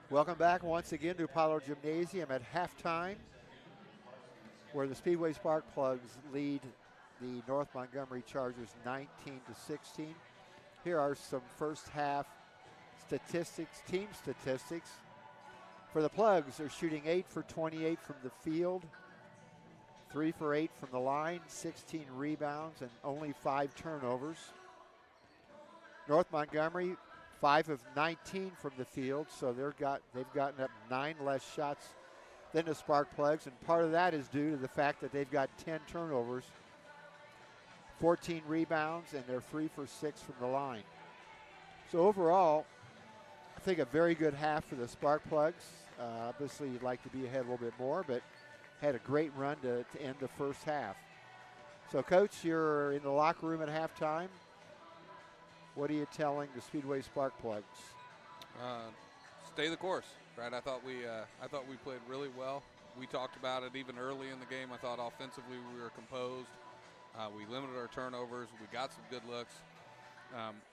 Welcome back once again to Pollard Gymnasium at halftime, where the Speedway Spark Plugs lead the North Montgomery Chargers 19-16. Here are some first half statistics, team statistics. For the Plugs, they're shooting 8 for 28 from the field, 3 for 8 from the line, 16 rebounds, and only 5 turnovers. North Montgomery, 5 of 19 from the field, so they've gotten up 9 less shots than the Spark Plugs, and part of that is due to the fact that they've got 10 turnovers, 14 rebounds, and they're 3 for 6 from the line. So overall, I think a very good half for the Sparkplugs. Obviously, you'd like to be ahead a little bit more, but had a great run to end the first half. So, Coach, you're in the locker room at halftime. What are you telling the Speedway Sparkplugs? Stay the course, right? I thought we played really well. We talked about it even early in the game. I thought offensively we were composed. We limited our turnovers. We got some good looks.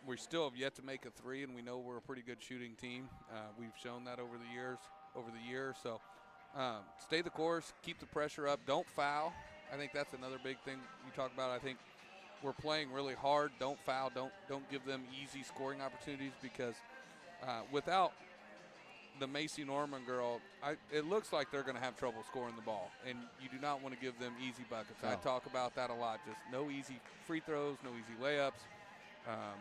We still have yet to make a three, and we know we're a pretty good shooting team. We've shown that over the years. So stay the course, keep the pressure up, don't foul. I think that's another big thing you talk about. I think we're playing really hard. Don't foul. Don't give them easy scoring opportunities, because without the Macy Norman girl, it looks like they're going to have trouble scoring the ball, and you do not want to give them easy buckets. No. I talk about that a lot. Just no easy free throws, no easy layups.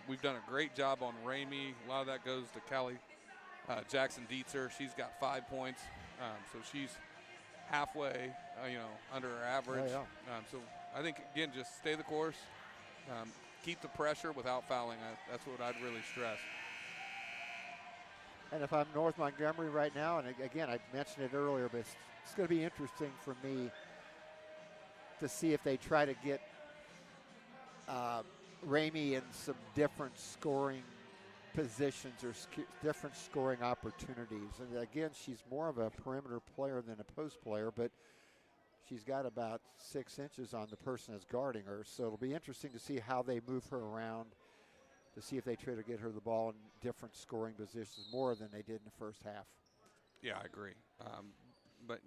We've done a great job on Ramey. A lot of that goes to Callie Jackson-Dietzer. She's got 5 points, so she's halfway, under her average. Oh, yeah. So I think, again, just stay the course, keep the pressure without fouling. That's what I'd really stress. And if I'm North Montgomery right now, and again, I mentioned it earlier, but it's going to be interesting for me to see if they try to get Ramey in some different scoring positions or different scoring opportunities. And again, she's more of a perimeter player than a post player, but she's got about 6 inches on the person that's guarding her. So it'll be interesting to see how they move her around, to see if they try to get her the ball in different scoring positions more than they did in the first half. Yeah, I agree. But,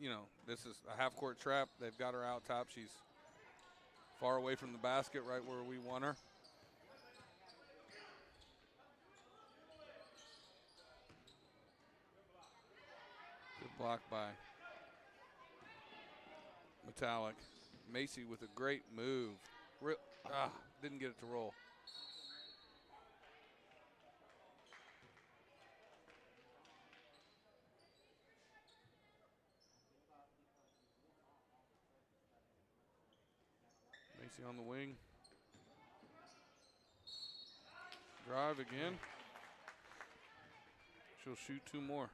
this is a half-court trap. They've got her out top. She's far away from the basket, right where we want her. Good block by Metallic. Macy with a great move. Didn't get it to roll. Macy on the wing. Drive again. She'll shoot 2 more.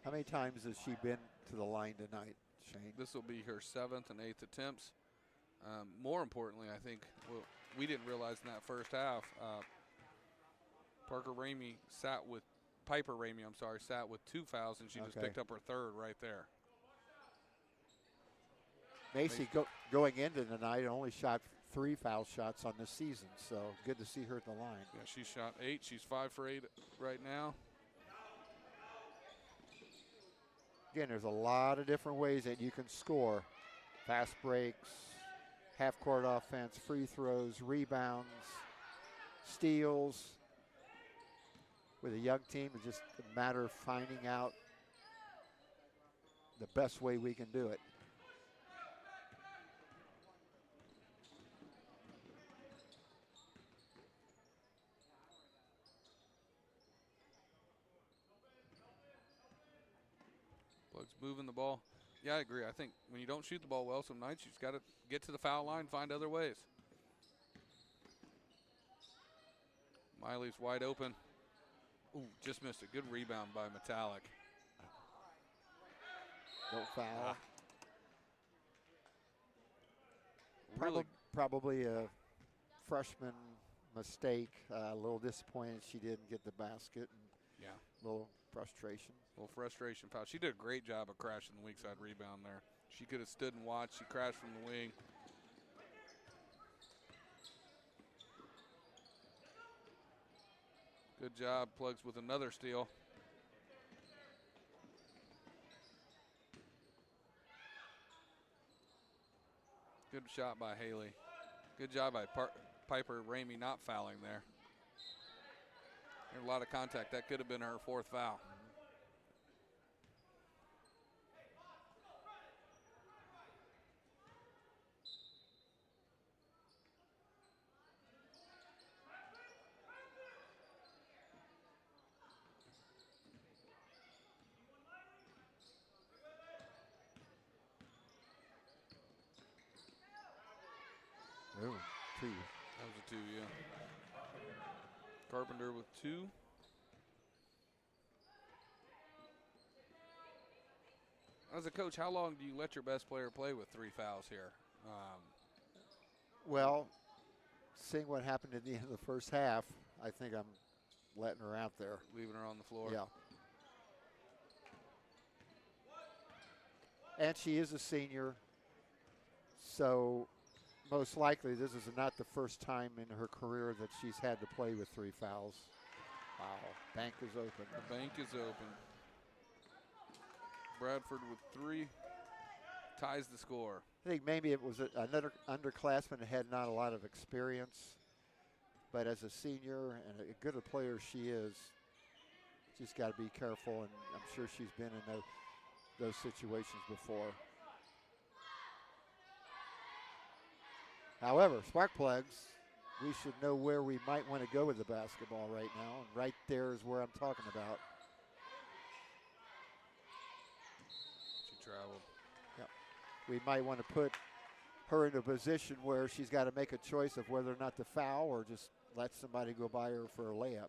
How many times has she been to the line tonight, Shane? This will be her 7th and 8th attempts. More importantly, I think, we didn't realize in that first half, Piper Ramey sat with 2 fouls, and she just picked up her 3rd right there. Macy going into tonight only shot 3 foul shots on this season, so good to see her at the line. Yeah, she shot 8. She's 5 for 8 right now. Again, there's a lot of different ways that you can score. Fast breaks, half-court offense, free throws, rebounds, steals. With a young team, it's just a matter of finding out the best way we can do it. Plugs moving the ball. Yeah, I agree. I think when you don't shoot the ball well some nights, you just got to get to the foul line, find other ways. Miley's wide open. Ooh, just missed a good rebound by Metallic. No foul. Really, Probably a freshman mistake. A little disappointed she didn't get the basket. And yeah. a little frustration. A little frustration foul. She did a great job of crashing the weak side rebound there. She could have stood and watched. She crashed from the wing. Good job. Plugs with another steal. Good shot by Haley. Good job by Piper Ramey not fouling there. There's a lot of contact. That could have been her 4th foul. 2. That was a 2, yeah. Carpenter with 2. As a coach, how long do you let your best player play with 3 fouls here? Well, seeing what happened at the end of the first half, I think I'm letting her out there. Leaving her on the floor. Yeah. And she is a senior, so most likely this is not the first time in her career that she's had to play with 3 fouls. Wow, bank is open. The bank is open. Bradford with 3 ties the score. I think maybe it was another underclassman that had not a lot of experience, but as a senior and a good a player she is, she's got to be careful, and I'm sure she's been in those situations before. However, Sparkplugs, we should know where we might want to go with the basketball right now, and right there is where I'm talking about. She traveled. Yep. We might want to put her in a position where she's got to make a choice of whether or not to foul or just let somebody go by her for a layup.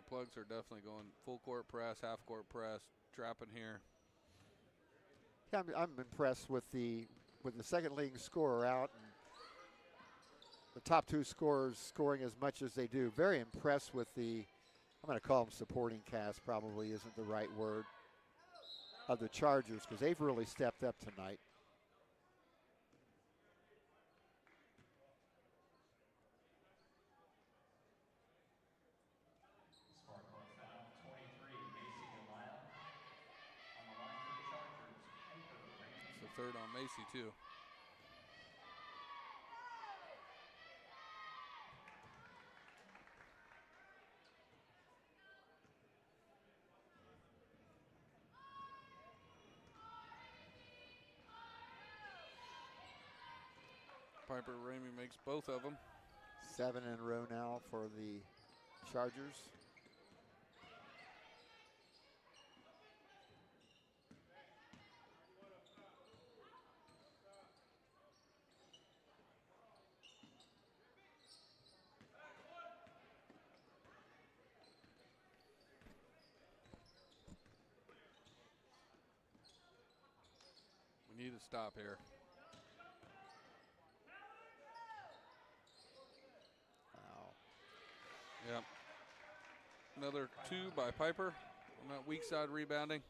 Plugs are definitely going full court press, half court press, trapping here. Yeah, I'm impressed with the second leading scorer out and the top 2 scorers scoring as much as they do. Very impressed with I'm going to call them supporting cast, probably isn't the right word, of the Chargers, because they've really stepped up tonight. Third on Macy, too. Piper Ramey makes both of them. 7 in a row now for the Chargers. We need to stop here. Wow. Yep. Another 2 by Piper on that weak side rebounding.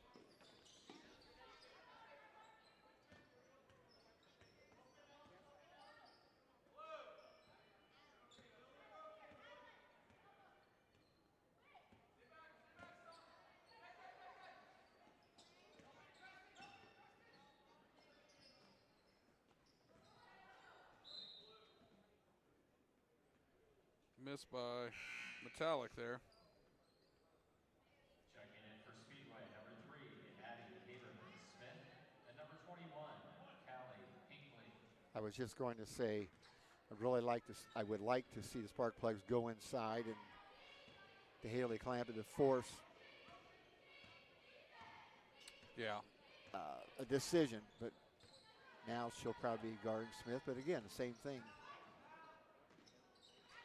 Missed by Metallic there. Checking in for Speedway, number 3, Addie Haberman-Smith, and number 21, Callie Hinkley. I was just going to say, I would like to see the Sparkplugs go inside and the Haley Clampett to force a decision, but now she'll probably be guarding Smith. But again, the same thing.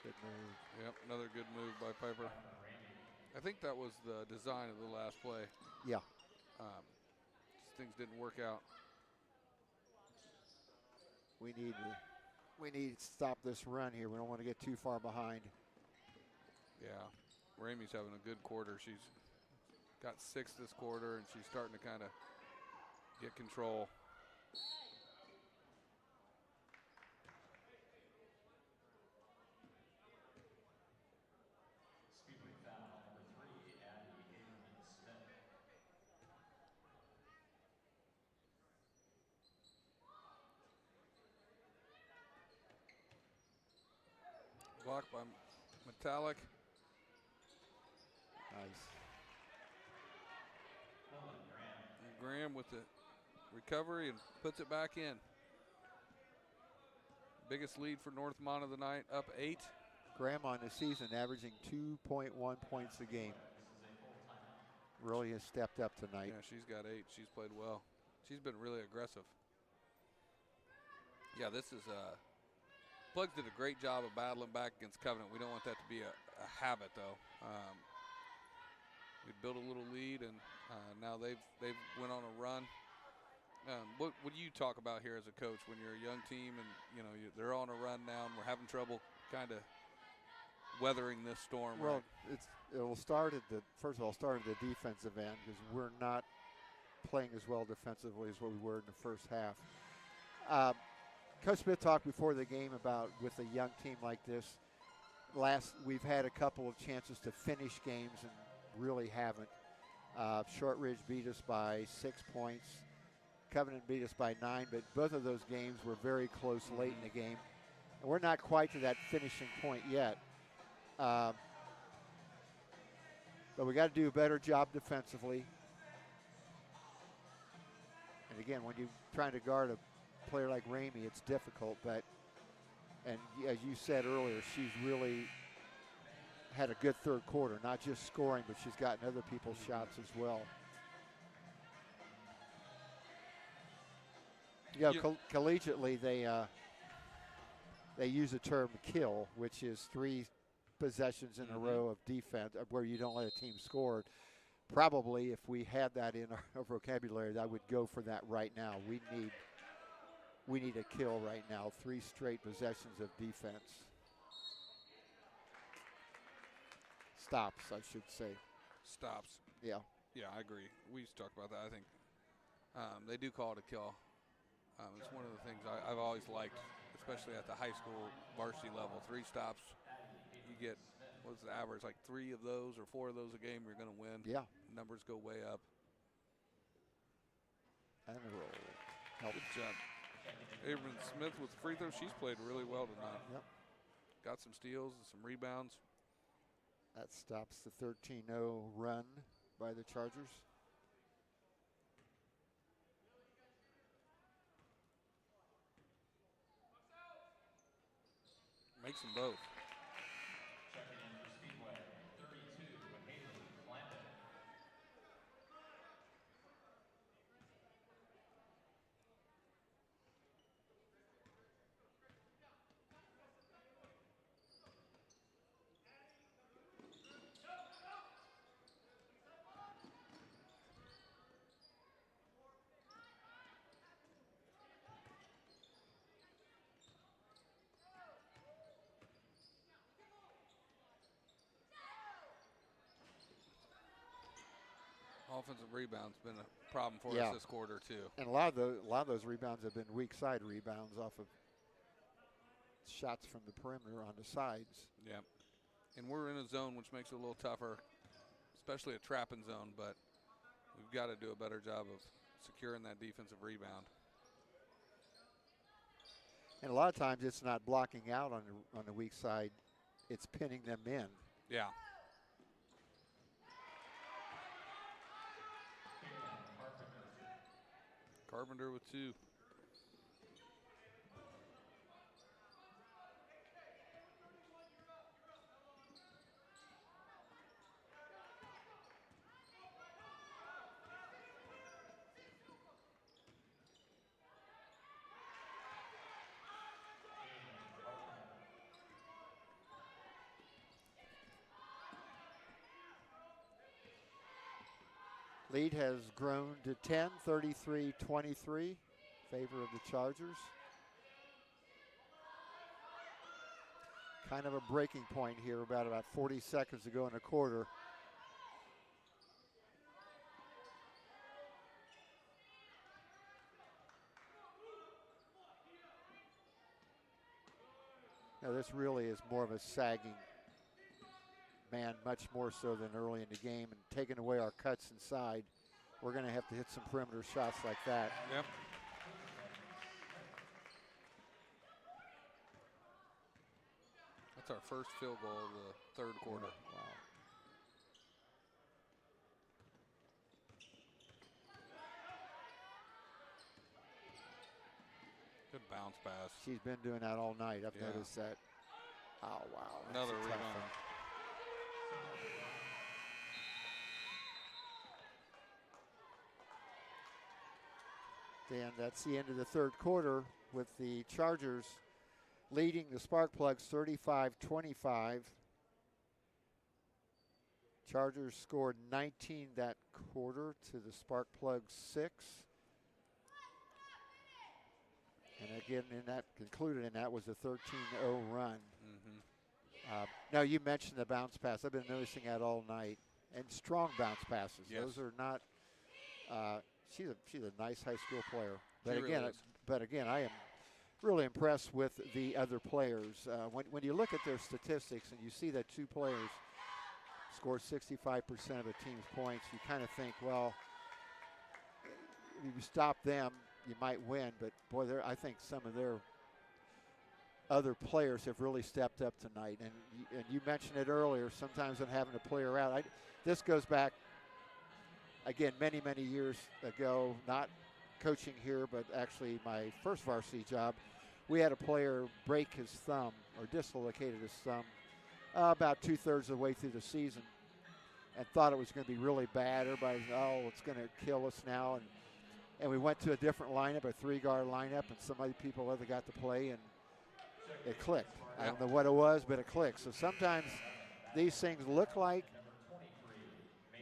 Good move. Yep, another good move by Piper. I think that was the design of the last play. Yeah. Things didn't work out. We need to stop this run here. We don't want to get too far behind. Yeah, Ramey's having a good quarter. She's got 6 this quarter, and she's starting to kind of get control. Speedway foul, number 3, Addie Haberman-Smith. Blocked by Metallic. Nice. And Graham with the recovery and puts it back in. Biggest lead for Northmont of the night, up 8. Graham on the season averaging 2.1 points a game. Really has stepped up tonight. Yeah, she's got 8. She's played well. She's been really aggressive. Yeah, this is Plugs did a great job of battling back against Covenant. We don't want that to be a habit, though. We built a little lead, and now they've went on a run. What do you talk about here as a coach when you're a young team and they're on a run now and we're having trouble kind of weathering this storm? Well, right? it will start at the defensive end because we're not playing as well defensively as what we were in the first half. Coach Smith talked before the game about with a young team like this. We've had a couple of chances to finish games and really haven't. Shortridge beat us by 6 points. Covenant beat us by 9, but both of those games were very close late in the game. And we're not quite to that finishing point yet. But we got to do a better job defensively. And again, when you're trying to guard a player like Ramey, it's difficult. And as you said earlier, she's really had a good third quarter, not just scoring, but she's gotten other people's shots as well. Collegiately, they use the term kill, which is 3 possessions in a row of defense where you don't let a team score. Probably if we had that in our vocabulary, I would go for that right now. We need a kill right now, 3 straight possessions of defense. Stops, I should say. Stops. Yeah. Yeah, I agree. We used to talk about that. I think they do call it a kill. It's one of the things I've always liked, especially at the high school varsity level. 3 stops, you get, what's the average, like 3 of those or 4 of those a game, you're going to win. Yeah. Numbers go way up. And a roll. Good job. Abram Smith with the free throw. She's played really well tonight. Yep. Got some steals and some rebounds. That stops the 13-0 run by the Chargers. Makes them both. Checking in for Speedway, 32, Haley Landon. Offensive rebounds been a problem for us this quarter too. And a lot of those rebounds have been weak side rebounds off of shots from the perimeter on the sides. Yeah, and we're in a zone which makes it a little tougher, especially a trapping zone. But we've got to do a better job of securing that defensive rebound. And a lot of times it's not blocking out on the weak side; it's pinning them in. Yeah. Carpenter with 2. Lead has grown to 10, 33-23. Favor of the Chargers. Kind of a breaking point here, about 40 seconds to go in the quarter. Now this really is more of a sagging man, much more so than early in the game, and taking away our cuts inside. We're going to have to hit some perimeter shots like that. Yep. That's our first field goal of the third quarter. Wow. Good bounce pass. She's been doing that all night. I've noticed that. Oh, wow. Another That's a tough rebound. one. Dan, that's the end of the third quarter with the Chargers leading the Sparkplugs 35-25. Chargers scored 19 that quarter to the Sparkplugs 6. And again, concluded in that was a 13-0 run. Now, you mentioned the bounce pass. I've been noticing that all night. And strong bounce passes. Yes. Those are not she's a nice high school player. But again, I am really impressed with the other players. When you look at their statistics and you see that two players score 65% of a team's points, you kind of think, well, if you stop them, you might win. But boy, I think some of their other players have really stepped up tonight. And you mentioned it earlier, sometimes when having a player out. This goes back, again, many, many years ago, not coaching here, but actually my first varsity job. We had a player break his thumb or dislocated his thumb about 2/3 of the way through the season and thought it was going to be really bad. Everybody was, oh, it's going to kill us now. And we went to a different lineup, a 3-guard lineup, and some other people other got to play, and it clicked. I don't know what it was, but it clicked. So sometimes these things look like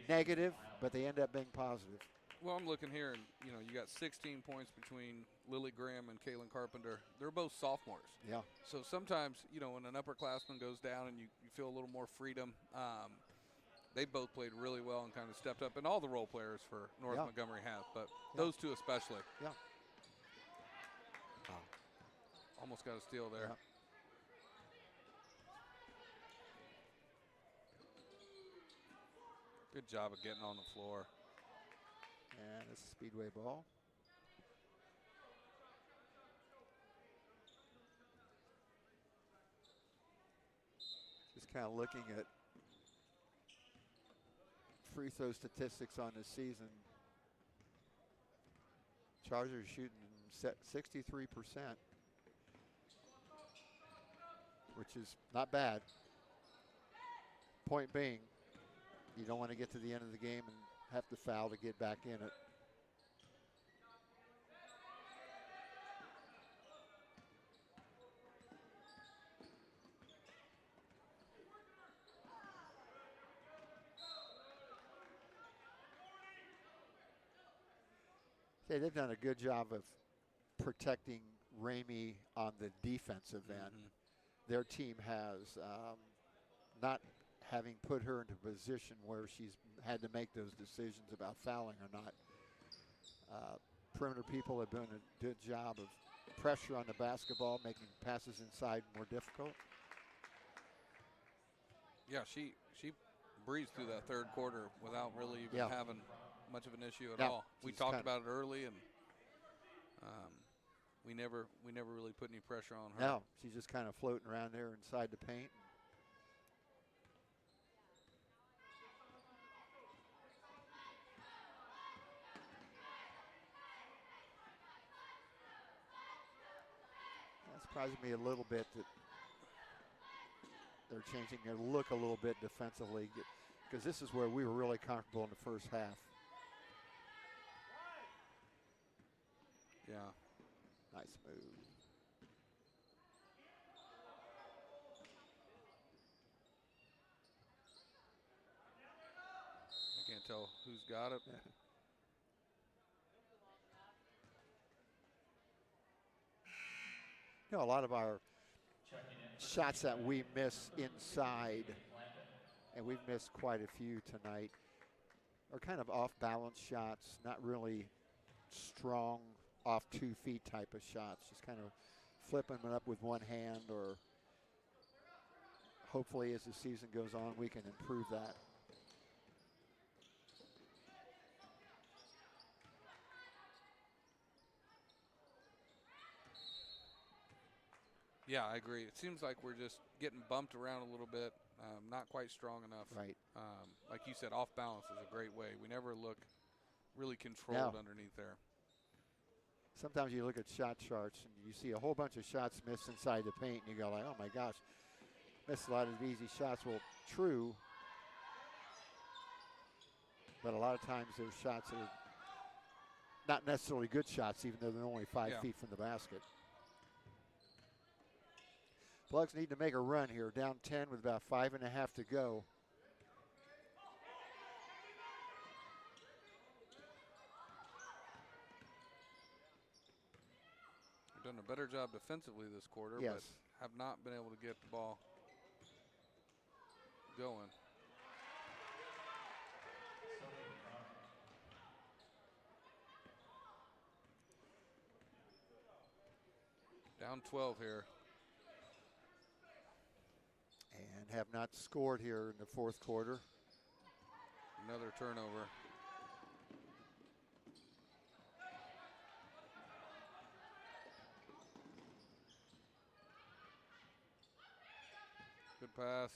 negative, but they end up being positive. Well, I'm looking here, and you got 16 points between Lily Graham and Kaylin Carpenter. They're both sophomores. Yeah. So sometimes, when an upperclassman goes down and you feel a little more freedom, they both played really well and kind of stepped up. And all the role players for North Montgomery have, but those two especially. Yeah. Almost got a steal there. Yeah. Good job of getting on the floor. And it's a Speedway ball. Just kind of looking at free throw statistics on this season. Chargers shooting 63%, which is not bad. Point being, you don't want to get to the end of the game and have to foul to get back in it. Okay, they've done a good job of protecting Ramey on the defensive end. Their team has, not having put her into a position where she's had to make those decisions about fouling or not. Perimeter people have done a good job of pressure on the basketball, making passes inside more difficult. Yeah, she breezed through that third quarter without really even having much of an issue at all. We talked about it early, and we never really put any pressure on her. No, she's just kind of floating around there inside the paint. That surprises me a little bit that they're changing their look a little bit defensively, because this is where we were really comfortable in the first half. Yeah. Nice move. I can't tell who's got it. You know, a lot of our shots that we miss inside, and we've missed quite a few tonight, are kind of off-balance shots, not really strong off 2 feet type of shots, just kind of flipping them up with one hand, or hopefully as the season goes on we can improve that. Yeah, I agree. It seems like we're just getting bumped around a little bit, not quite strong enough. Right. Like you said, off balance is a great way. We never look really controlled underneath there. Sometimes you look at shot charts and you see a whole bunch of shots missed inside the paint and you go like, oh my gosh. missed a lot of easy shots. Well, true, but a lot of times there's shots that are not necessarily good shots, even though they're only 5 feet from the basket. Plugs need to make a run here, down 10 with about 5.5 to go. They've done a better job defensively this quarter, yes, but have not been able to get the ball going. Down 12 here. And have not scored here in the fourth quarter. Another turnover. Good pass.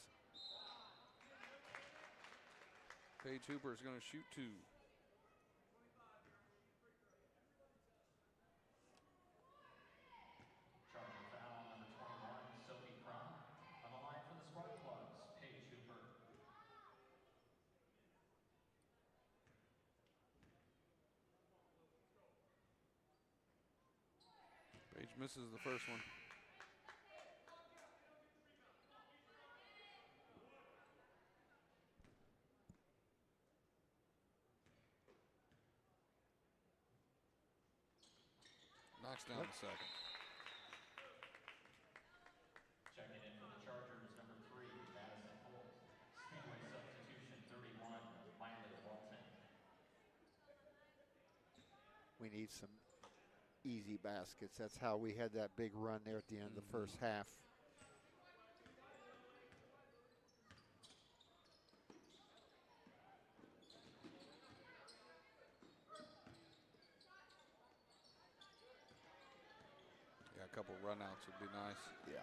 Paige Hooper is going to shoot 2. Paige misses the first one. Knocks down the second. Checking in for the Chargers, number 3, Madison Holt. Speedway substitution 31, Miley Walton. We need some easy baskets. That's how we had that big run there at the end of the first half. Yeah, a couple runouts would be nice. Yeah.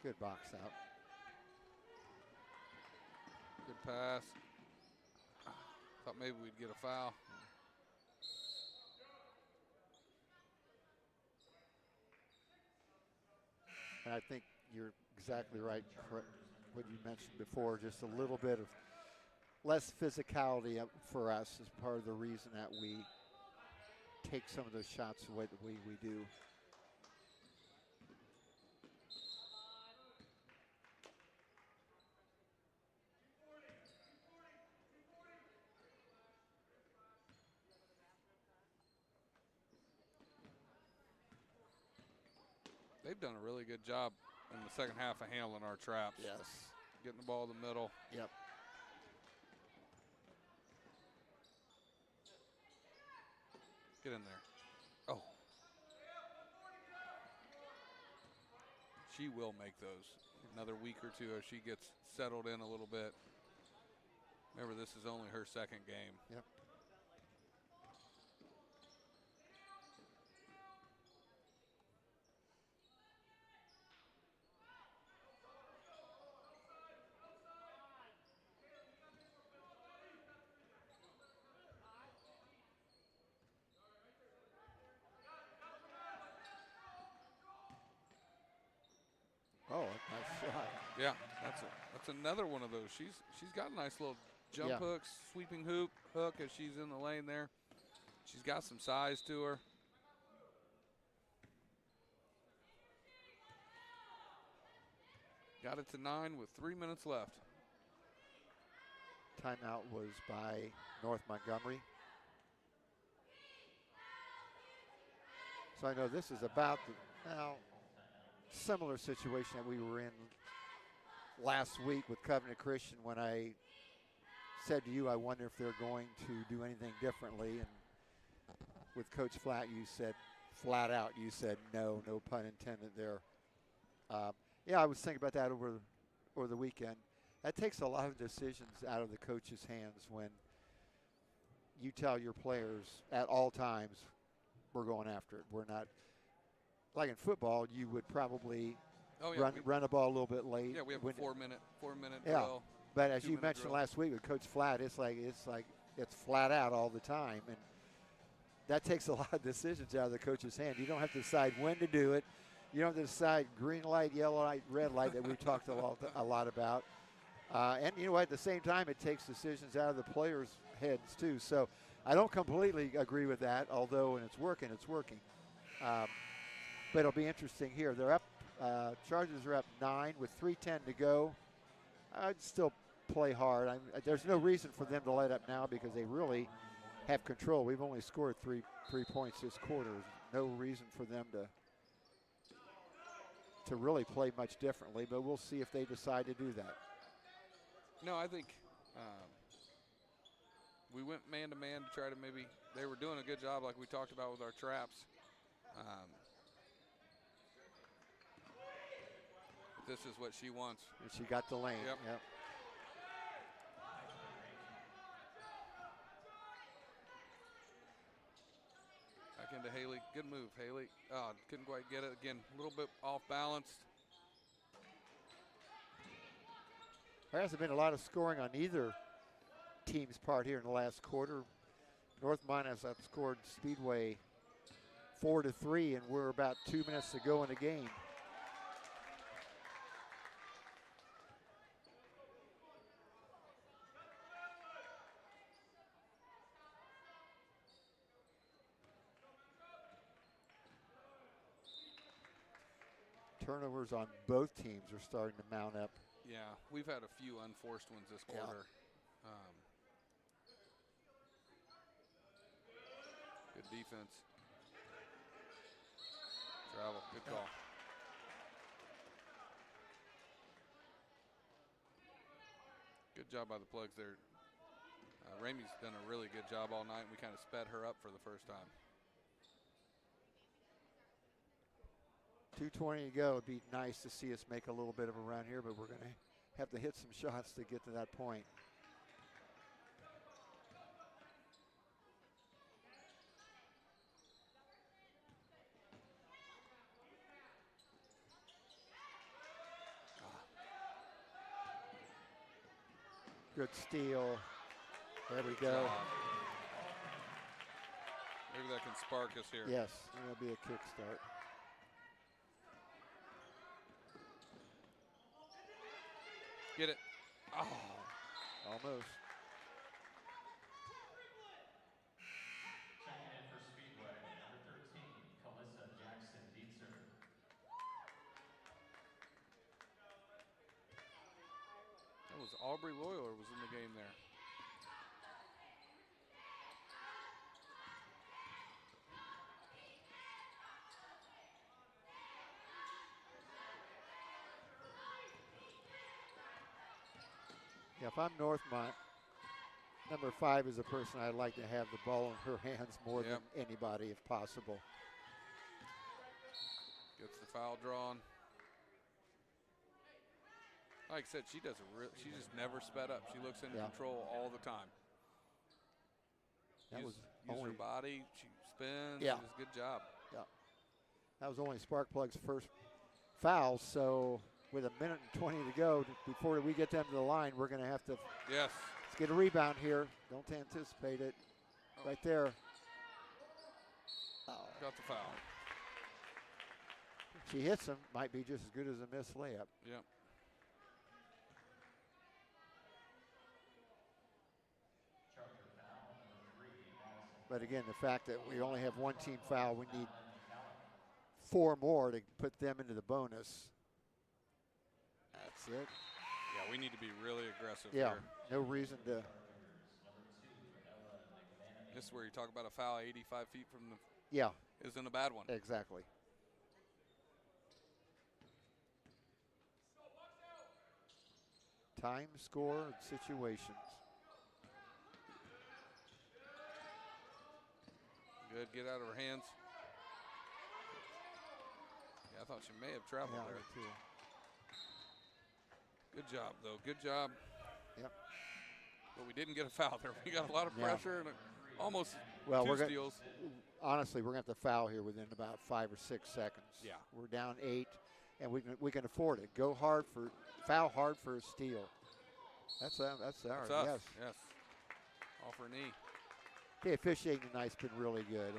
Good box out. Good pass. Thought maybe we'd get a foul. And I think you're exactly right for what you mentioned before, just a little bit of less physicality for us is part of the reason that we take some of those shots the way that we do. They've done a really good job in the second half of handling our traps. Yes. Getting the ball in the middle. Yep. Get in there. Oh. She will make those. Another week or two as she gets settled in a little bit. Remember, this is only her second game. Yep. Oh, nice shot. Yeah, that's another one of those. She's got a nice little jump hook, sweeping hook as she's in the lane there. She's got some size to her. Got it to 9 with 3 minutes left. Timeout was by North Montgomery. So I know this is about the similar situation that we were in last week with Covenant Christian when I said to you, I wonder if they're going to do anything differently. And with Coach Flat, you said flat out, you said no pun intended there. Yeah, I was thinking about that over the weekend. That takes a lot of decisions out of the coach's hands when you tell your players at all times, we're going after it. We're not, like in football, you would probably run the ball a little bit late. Yeah, we have a four-minute yeah. drill. But as you mentioned drill. last week with Coach Flatt, it's flat out all the time. And that takes a lot of decisions out of the coach's hand. You don't have to decide when to do it. You don't have to decide green light, yellow light, red light that we've talked a lot about. And you know what, at the same time, it takes decisions out of the players' heads too. So I don't completely agree with that, although when it's working, it's working. But it'll be interesting here. They're up, Chargers are up 9 with 3:10 to go. I'd still play hard. There's no reason for them to let up now because they really have control. We've only scored three points this quarter. No reason for them to really play much differently, but we'll see if they decide to do that. No, I think we went man-to-man to try to they were doing a good job like we talked about with our traps. This is what she wants. And she got the lane. Yep. Back into Haley. Good move, Haley. Oh, couldn't quite get it. Again, a little bit off balance. There hasn't been a lot of scoring on either team's part here in the last quarter. North Mine has outscored Speedway 4-3, and we're about 2 minutes to go in the game. Turnovers on both teams are starting to mount up. Yeah, we've had a few unforced ones this quarter. Good defense. Travel, good call. Good job by the plugs there. Ramey's done a really good job all night. We kind of sped her up for the first time. 2:20 to go. It'd be nice to see us make a little bit of a run here, but we're going to have to hit some shots to get to that point. Good steal. There we go. Maybe that can spark us here. Yes, it'll be a kickstart. Get it. Oh, almost. Checking in for Speedway, number 13, Calissa Jackson-Dietzer. That was Aubrey Loyler was in the game there. Yeah, if I'm Northmont, number 5 is a person I'd like to have the ball in her hands more than anybody if possible. Gets the foul drawn. Like I said, she does she just never sped up. She looks in control all the time. That was use her body. She spins. Yeah. She does a good job. Yeah. That was only Sparkplug's first foul, so with a minute and 20 to go before we get them to the line, we're going to have to let's get a rebound here. Don't anticipate it. Right there. Got the foul. If she hits him, might be just as good as a missed layup. Yep. But again, the fact that we only have one team foul, we need 4 more to put them into the bonus. That's it. Yeah, we need to be really aggressive here. No Yeah, reason to. This is where you talk about a foul 85 feet from the. Yeah. Isn't a bad one. Exactly. Time, score, and situations. Good, get out of her hands. Yeah, I thought she may have traveled there. Too. Good job, though. Good job. Yep. But we didn't get a foul there. We got a lot of Yeah. pressure and almost Well, two steals. Honestly, we're going to have to foul here within about 5 or 6 seconds. Yeah. We're down 8, and we can afford it. Foul hard for a steal. That's ours. That's us. Yes. Yes. All for a knee. The officiating tonight's been really good.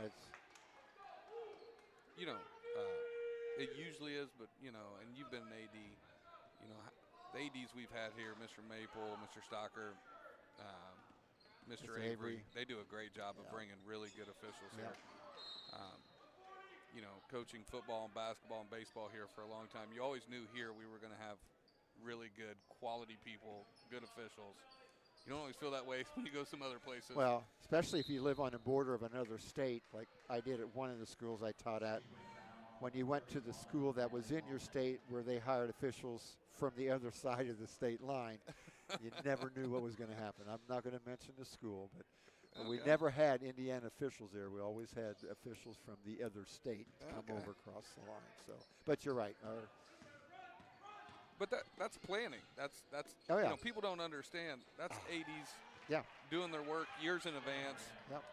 It usually is, but, and you've been an AD, the ADs we've had here, Mr. Maple, Mr. Stocker, Mr. Avery, they do a great job of bringing really good officials here. Coaching football and basketball and baseball here for a long time, you always knew here we were going to have really good quality people, good officials. You don't always feel that way when you go some other places. Well, especially if you live on the border of another state, like I did at one of the schools I taught at. When you went to the school that was in your state where they hired officials from the other side of the state line, you never knew what was going to happen. I'm not going to mention the school, but we never had Indiana officials there. We always had officials from the other state come over across the line. So, but you're right. But that's planning. That's people don't understand. That's ADs doing their work years in advance. Yep.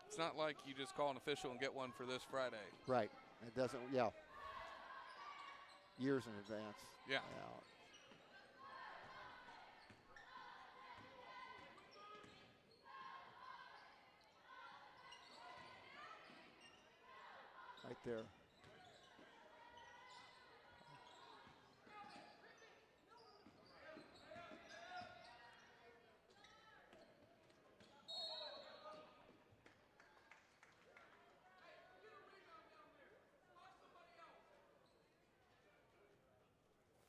It's not like you just call an official and get one for this Friday. Right. It doesn't, years in advance. Yeah. Right there.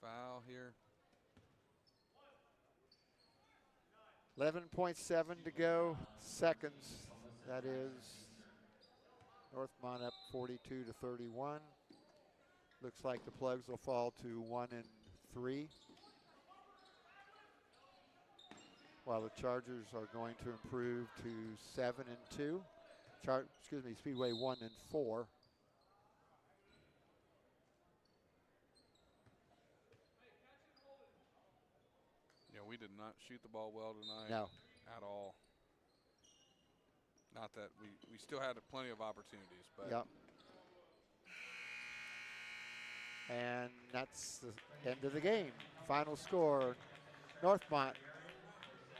Foul here. 11.7 to go, seconds. That is Northmont up 42-31. Looks like the Plugs will fall to 1-3, while the Chargers are going to improve to 7-2. Speedway 1-4. We did not shoot the ball well tonight. No. At all. Not that we still had plenty of opportunities, but Yep. And that's the end of the game. Final score, Northmont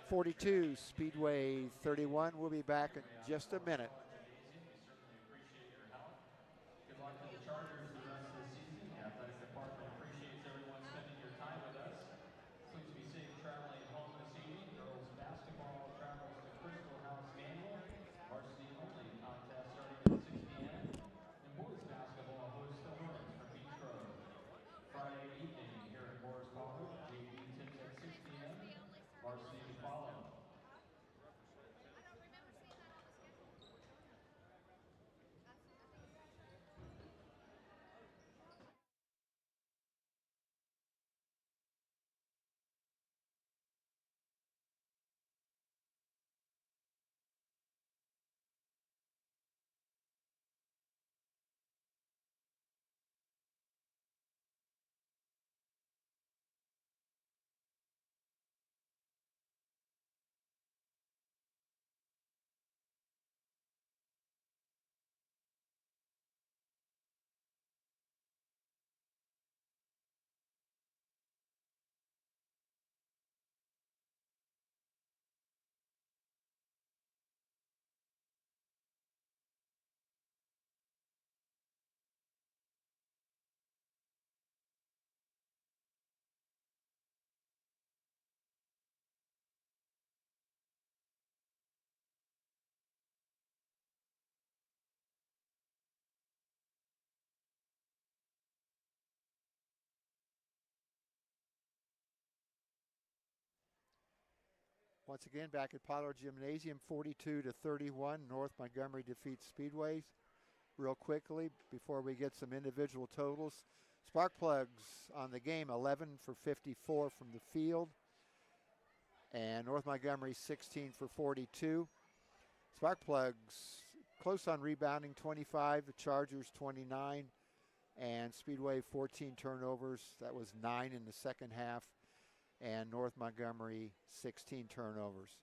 42, Speedway 31. We'll be back in just a minute. Good luck to the Chargers the rest of the season. The athletic department appreciates everyone spending your time with us. Please be safe traveling home this evening. Girls basketball travels to Crystal House Manual. Varsity only contest starting at 6 p.m. And boys basketball hosts the Hornets from Beach Grove. Friday evening here at Morris Pollard. JV tips at 6 p.m. Varsity to follow. Once again, back at Pollard Gymnasium, 42-31. North Montgomery defeats Speedway. Real quickly, before we get some individual totals, Sparkplugs on the game, 11 for 54 from the field. And North Montgomery, 16 for 42. Sparkplugs close on rebounding, 25. The Chargers, 29. and Speedway 14 turnovers. That was 9 in the second half, and North Montgomery 16 turnovers.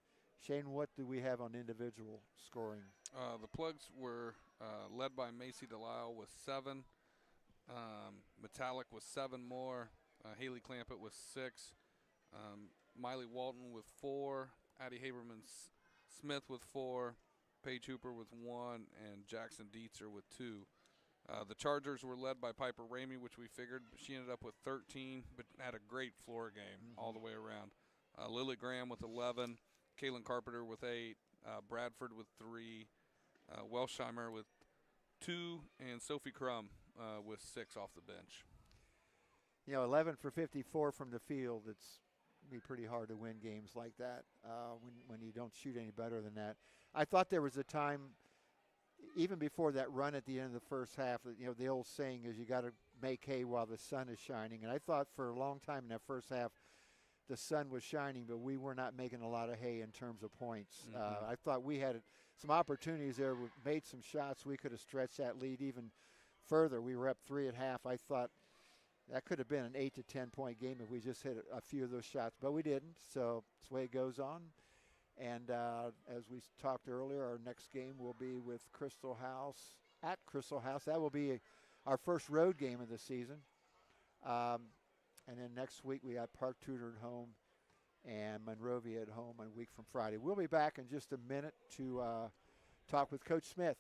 Shane, what do we have on individual scoring? The Plugs were led by Macy Delisle with 7. Metallic with 7 more. Haley Clampett with 6. Miley Walton with 4. Addie Haberman-Smith with 4. Paige Hooper with 1. And Jackson Dietzer with 2. The Chargers were led by Piper Ramey, which we figured. She ended up with 13, but had a great floor game all the way around. Lily Graham with 11. Kaylin Carpenter with 8. Bradford with 3. Welsheimer with 2. And Sophie Crum with 6 off the bench. 11 for 54 from the field. It's be pretty hard to win games like that when you don't shoot any better than that. I thought there was a time, even before that run at the end of the first half, the old saying is you got to make hay while the sun is shining. And I thought for a long time in that first half, the sun was shining, but we were not making a lot of hay in terms of points. I thought we had some opportunities there. We made some shots. We could have stretched that lead even further. We were up 3 at half. I thought that could have been an 8 to 10 point game if we just hit a few of those shots, but we didn't. So it's the way it goes on. And as we talked earlier, our next game will be with Crystal House, at Crystal House. That will be our first road game of the season. And then next week we got Park Tudor at home and Monrovia at home a week from Friday. We'll be back in just a minute to talk with Coach Smith.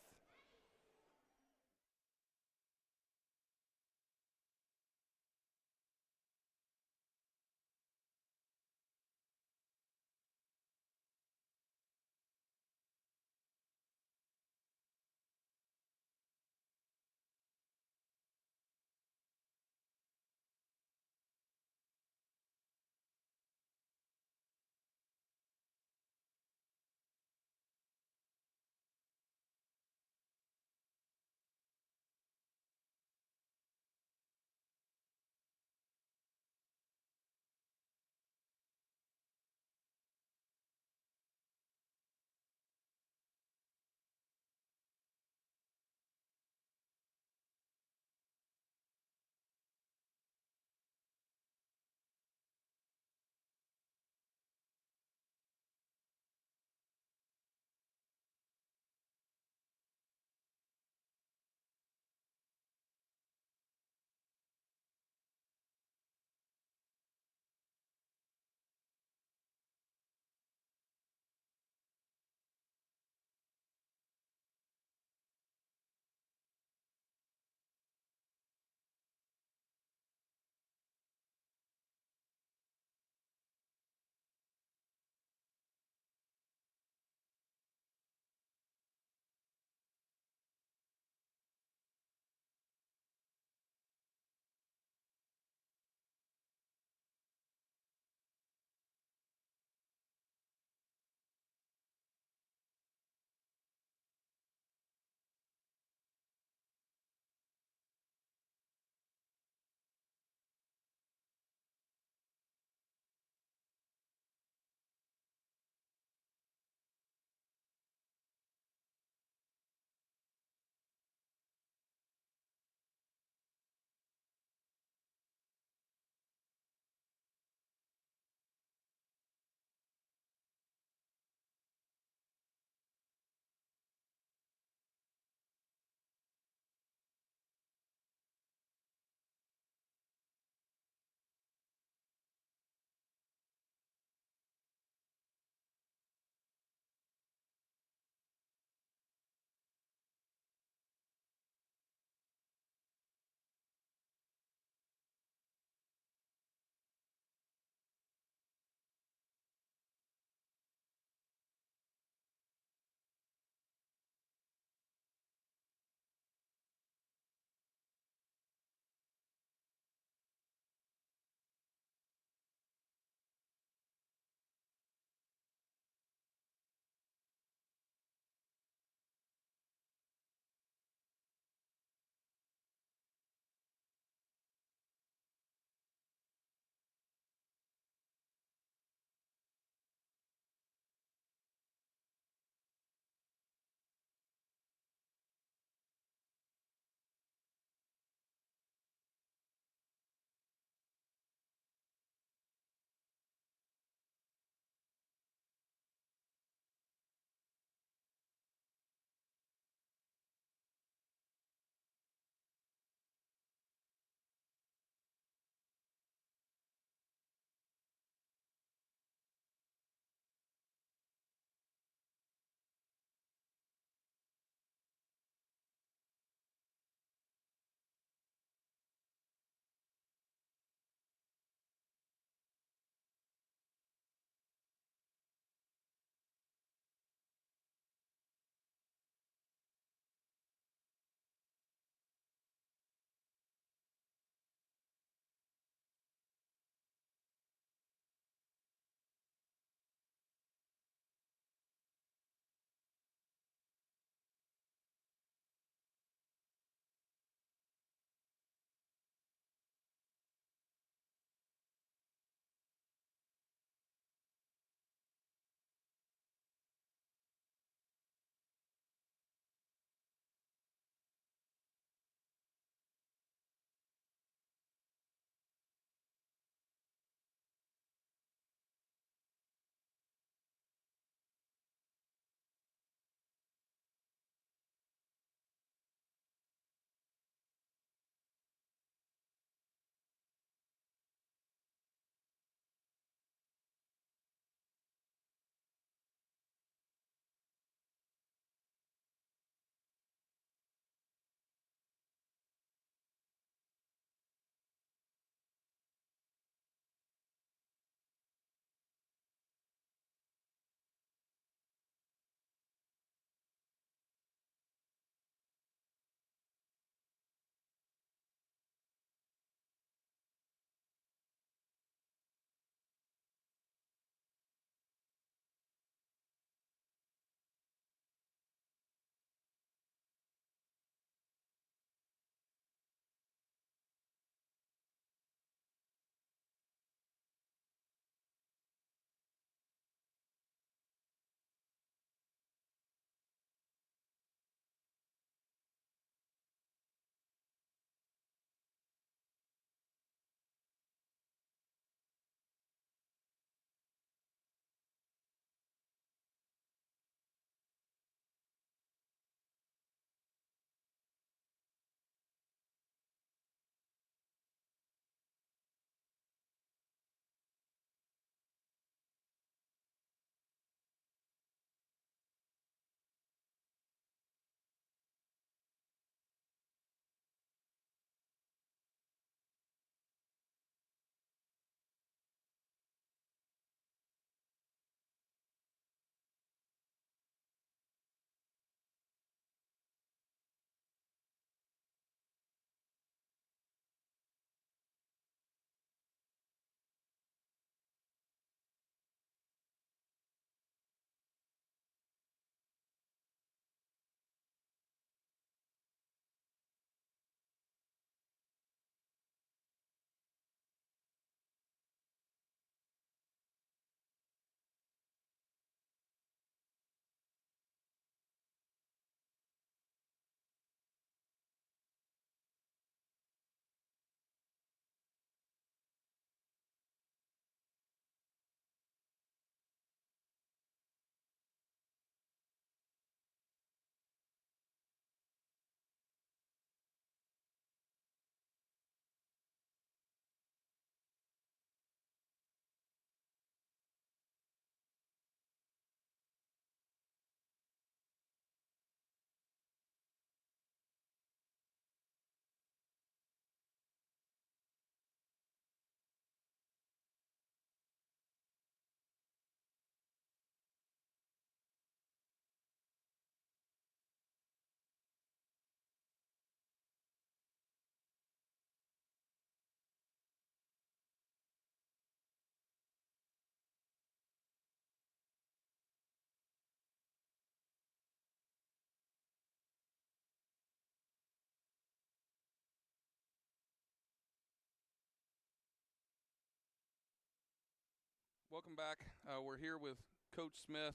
Welcome back. We're here with Coach Smith.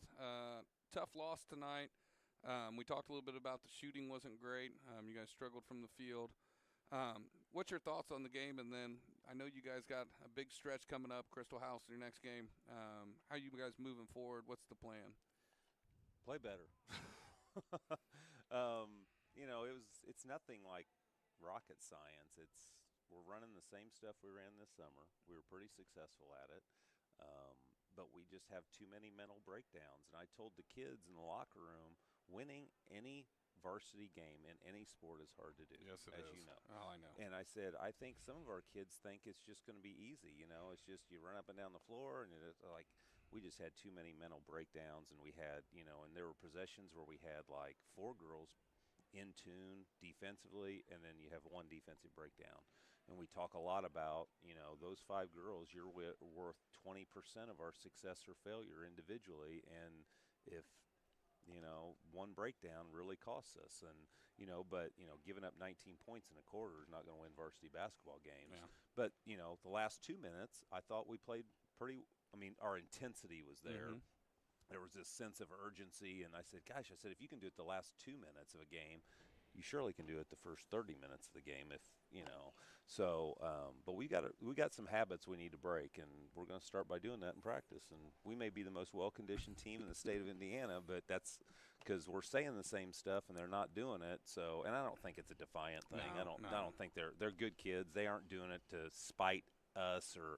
Tough loss tonight. We talked a little bit about the shooting wasn't great. You guys struggled from the field. What's your thoughts on the game? And then I know you guys got a big stretch coming up, Crystal House, your next game. How are you guys moving forward? What's the plan? Play better. It's nothing like rocket science. We're running the same stuff we ran this summer. We were pretty successful at it. But we just have too many mental breakdowns. And I told the kids in the locker room, winning any varsity game in any sport is hard to do. Yes, it as is. you know. Oh, I know. And I said, I think some of our kids think it's just going to be easy. It's just you run up and down the floor, and it's like we just had too many mental breakdowns. And we had, and there were possessions where we had like 4 girls in tune defensively, and then you have 1 defensive breakdown. And we talk a lot about, those 5 girls, you're worth 20% of our success or failure individually. And if, 1 breakdown really costs us. And, but giving up 19 points in a quarter is not going to win varsity basketball games. Yeah. But, the last 2 minutes, I thought we played our intensity was there. Mm-hmm. There was this sense of urgency. And I said, gosh, if you can do it the last 2 minutes of a game, you surely can do it the first 30 minutes of the game if, but we got some habits we need to break, and we're going to start by doing that in practice. And we may be the most well-conditioned team in the state of Indiana, but that's because we're saying the same stuff and they're not doing it. So, and I don't think it's a defiant thing. No. I don't think they're good kids. They aren't doing it to spite us, or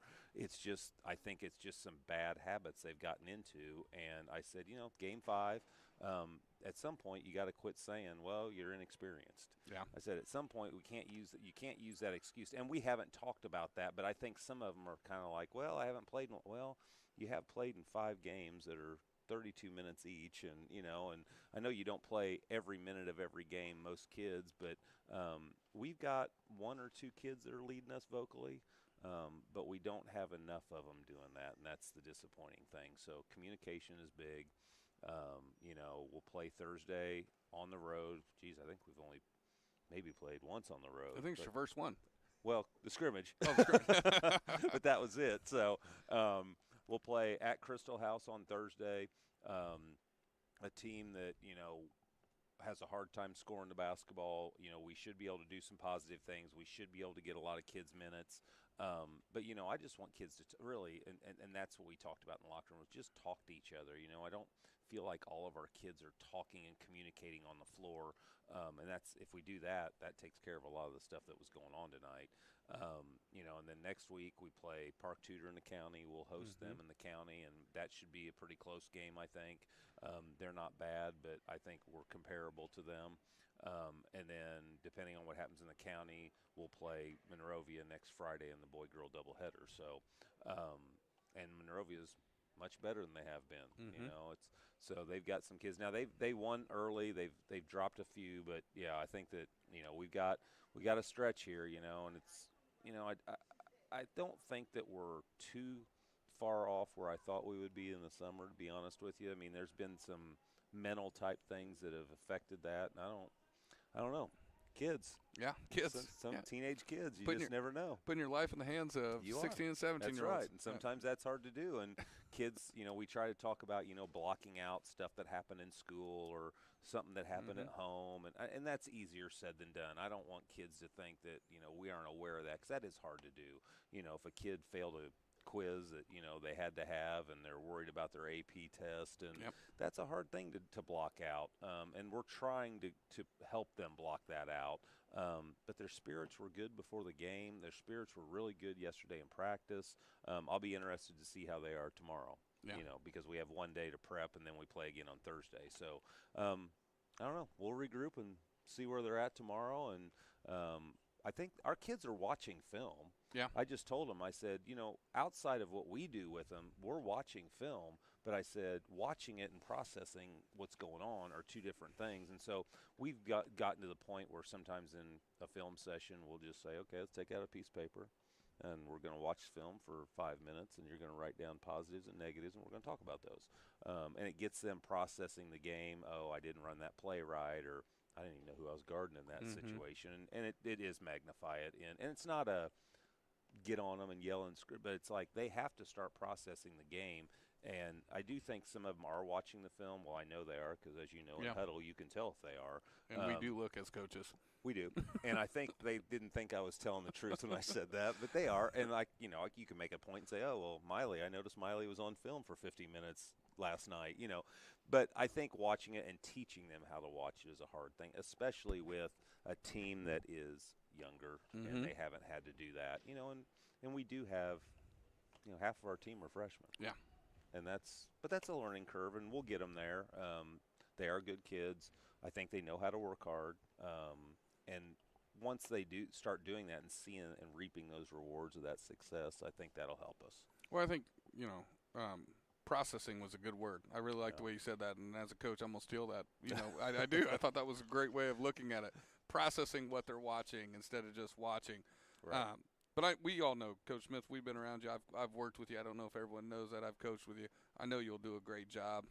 I think it's just some bad habits they've gotten into. And I said, game 5, at some point you got to quit saying, well, you're inexperienced. Yeah. I said at some point you can't use that excuse. And we haven't talked about that, but I think some of them are kind of like, well, I haven't played. Well, you have played in 5 games that are 32 minutes each, and and I know you don't play every minute of every game, most kids, but we've got 1 or 2 kids that are leading us vocally. But we don't have enough of them doing that, and that's the disappointing thing. So communication is big. We'll play Thursday on the road. Geez, I think we've only maybe played once on the road. I think Traverse won. Well, the scrimmage. Oh, the scrimmage. But that was it. So we'll play at Crystal House on Thursday, a team that, has a hard time scoring the basketball. We should be able to do some positive things. We should be able to get a lot of kids minutes. But, I just want kids to really, and that's what we talked about in the locker room, was just talk to each other. I don't feel like all of our kids are talking and communicating on the floor. And that's, if we do that, that takes care of a lot of the stuff that was going on tonight. And then next week we play Park Tudor in the county. We'll host them in the county, and that should be a pretty close game, I think. They're not bad, but I think we're comparable to them. And then depending on what happens in the county, we'll play Monrovia next Friday in the boy-girl doubleheader. So, and Monrovia's much better than they have been. So they've got some kids now. They won early. They've dropped a few, but yeah, I think that we got a stretch here. And it's I don't think that we're too far off where I thought we would be in the summer, to be honest with you. I mean, there's been some mental type things that have affected that, and I don't know. Kids. Yeah, kids. Some yeah. teenage kids. You just never know. Putting your life in the hands of 16 and 17-year-olds. That's right. And sometimes that's hard to do. And kids, we try to talk about, blocking out stuff that happened in school or something that happened at home. And that's easier said than done. I don't want kids to think that, we aren't aware of that, because that is hard to do. If a kid failed a quiz that they had to have, and they're worried about their AP test, and that's a hard thing to block out, and we're trying to help them block that out, but their spirits were good before the game. Their spirits were really good yesterday in practice. I'll be interested to see how they are tomorrow, because we have 1 day to prep, and then we play again on Thursday. So I don't know, we'll regroup and see where they're at tomorrow. And I think our kids are watching film. Yeah. I just told them, I said, outside of what we do with them, we're watching film. But I said, watching it and processing what's going on are 2 different things. And so we've gotten to the point where sometimes in a film session, we'll just say, okay, let's take out a piece of paper, and we're going to watch film for 5 minutes, and you're going to write down positives and negatives, and we're going to talk about those. And it gets them processing the game. Oh, I didn't run that play right, or I didn't even know who I was guarding in that situation. And it is magnify it. And it's not get on them and yell and scream, but it's like they have to start processing the game. And I do think some of them are watching the film. Well, I know they are because, as you know, in huddle, you can tell if they are. And we do look as coaches. We do. And I think they didn't think I was telling the truth when I said that, but they are. And, like, you know, like you can make a point and say, oh, well, Miley, I noticed Miley was on film for 50 minutes last night, you know. But I think watching it and teaching them how to watch it is a hard thing, especially with a team that is younger and they haven't had to do that, you know. And we do have, you know, half of our team are freshmen. Yeah. And that's a learning curve, and we'll get them there. They are good kids. I think they know how to work hard. And once they do start doing that and seeing and reaping those rewards of that success, I think that'll help us. Well, I think, you know, processing was a good word. I really like the way you said that, and as a coach, I'm going to steal that. You know, I do. I thought that was a great way of looking at it, processing what they're watching instead of just watching. Right. But we all know, Coach Smith, we've been around you. I've worked with you. I don't know if everyone knows that. I've coached with you. I know you'll do a great job.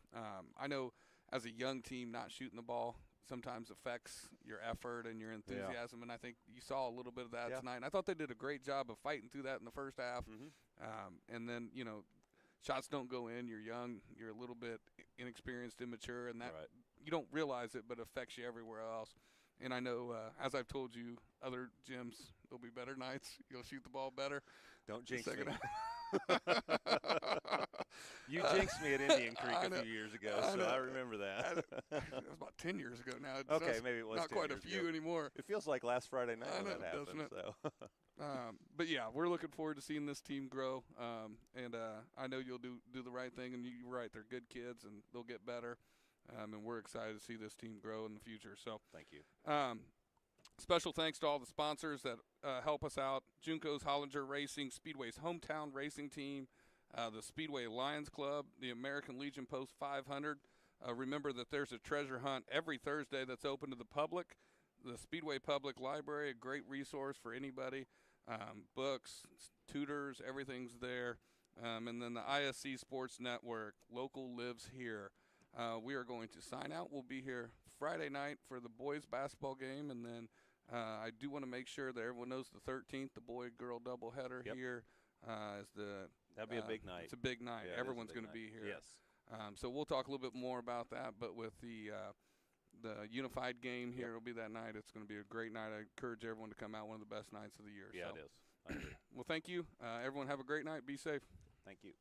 I know as a young team, not shooting the ball sometimes affects your effort and your enthusiasm, and I think you saw a little bit of that tonight. And I thought they did a great job of fighting through that in the first half. And then, you know, shots don't go in. You're young. You're a little bit inexperienced, immature, and that you don't realize it, but it affects you everywhere else. And I know, as I've told you, other gyms, there'll be better nights. You'll shoot the ball better. Don't jinx me. You jinxed me at Indian Creek a few years ago, so I remember that. It was about 10 years ago now. Okay, maybe it was not 10 quite years a few ago. anymore. It feels like last Friday night when that happened. Doesn't it? So. But, yeah, we're looking forward to seeing this team grow. And I know you'll do the right thing. And you're right, they're good kids, and they'll get better. And we're excited to see this team grow in the future. So thank you. Special thanks to all the sponsors that help us out. Junco's Hollinger Racing, Speedway's hometown racing team, the Speedway Lions Club, the American Legion Post 500. Remember that there's a treasure hunt every Thursday that's open to the public. The Speedway Public Library, a great resource for anybody. Books, tutors, everything's there. And then the ISC Sports Network, Local Lives Here. We are going to sign out. We'll be here Friday night for the boys basketball game, and then I do want to make sure that everyone knows the 13th, the boy-girl doubleheader here is the. That'd be a big night. It's a big night. Yeah, everyone's going to be here. Yes. So we'll talk a little bit more about that, but with the unified game here, it'll be that night. It's going to be a great night. I encourage everyone to come out. One of the best nights of the year. Yeah, so. it is. I agree. Well, thank you. Everyone have a great night. Be safe. Thank you.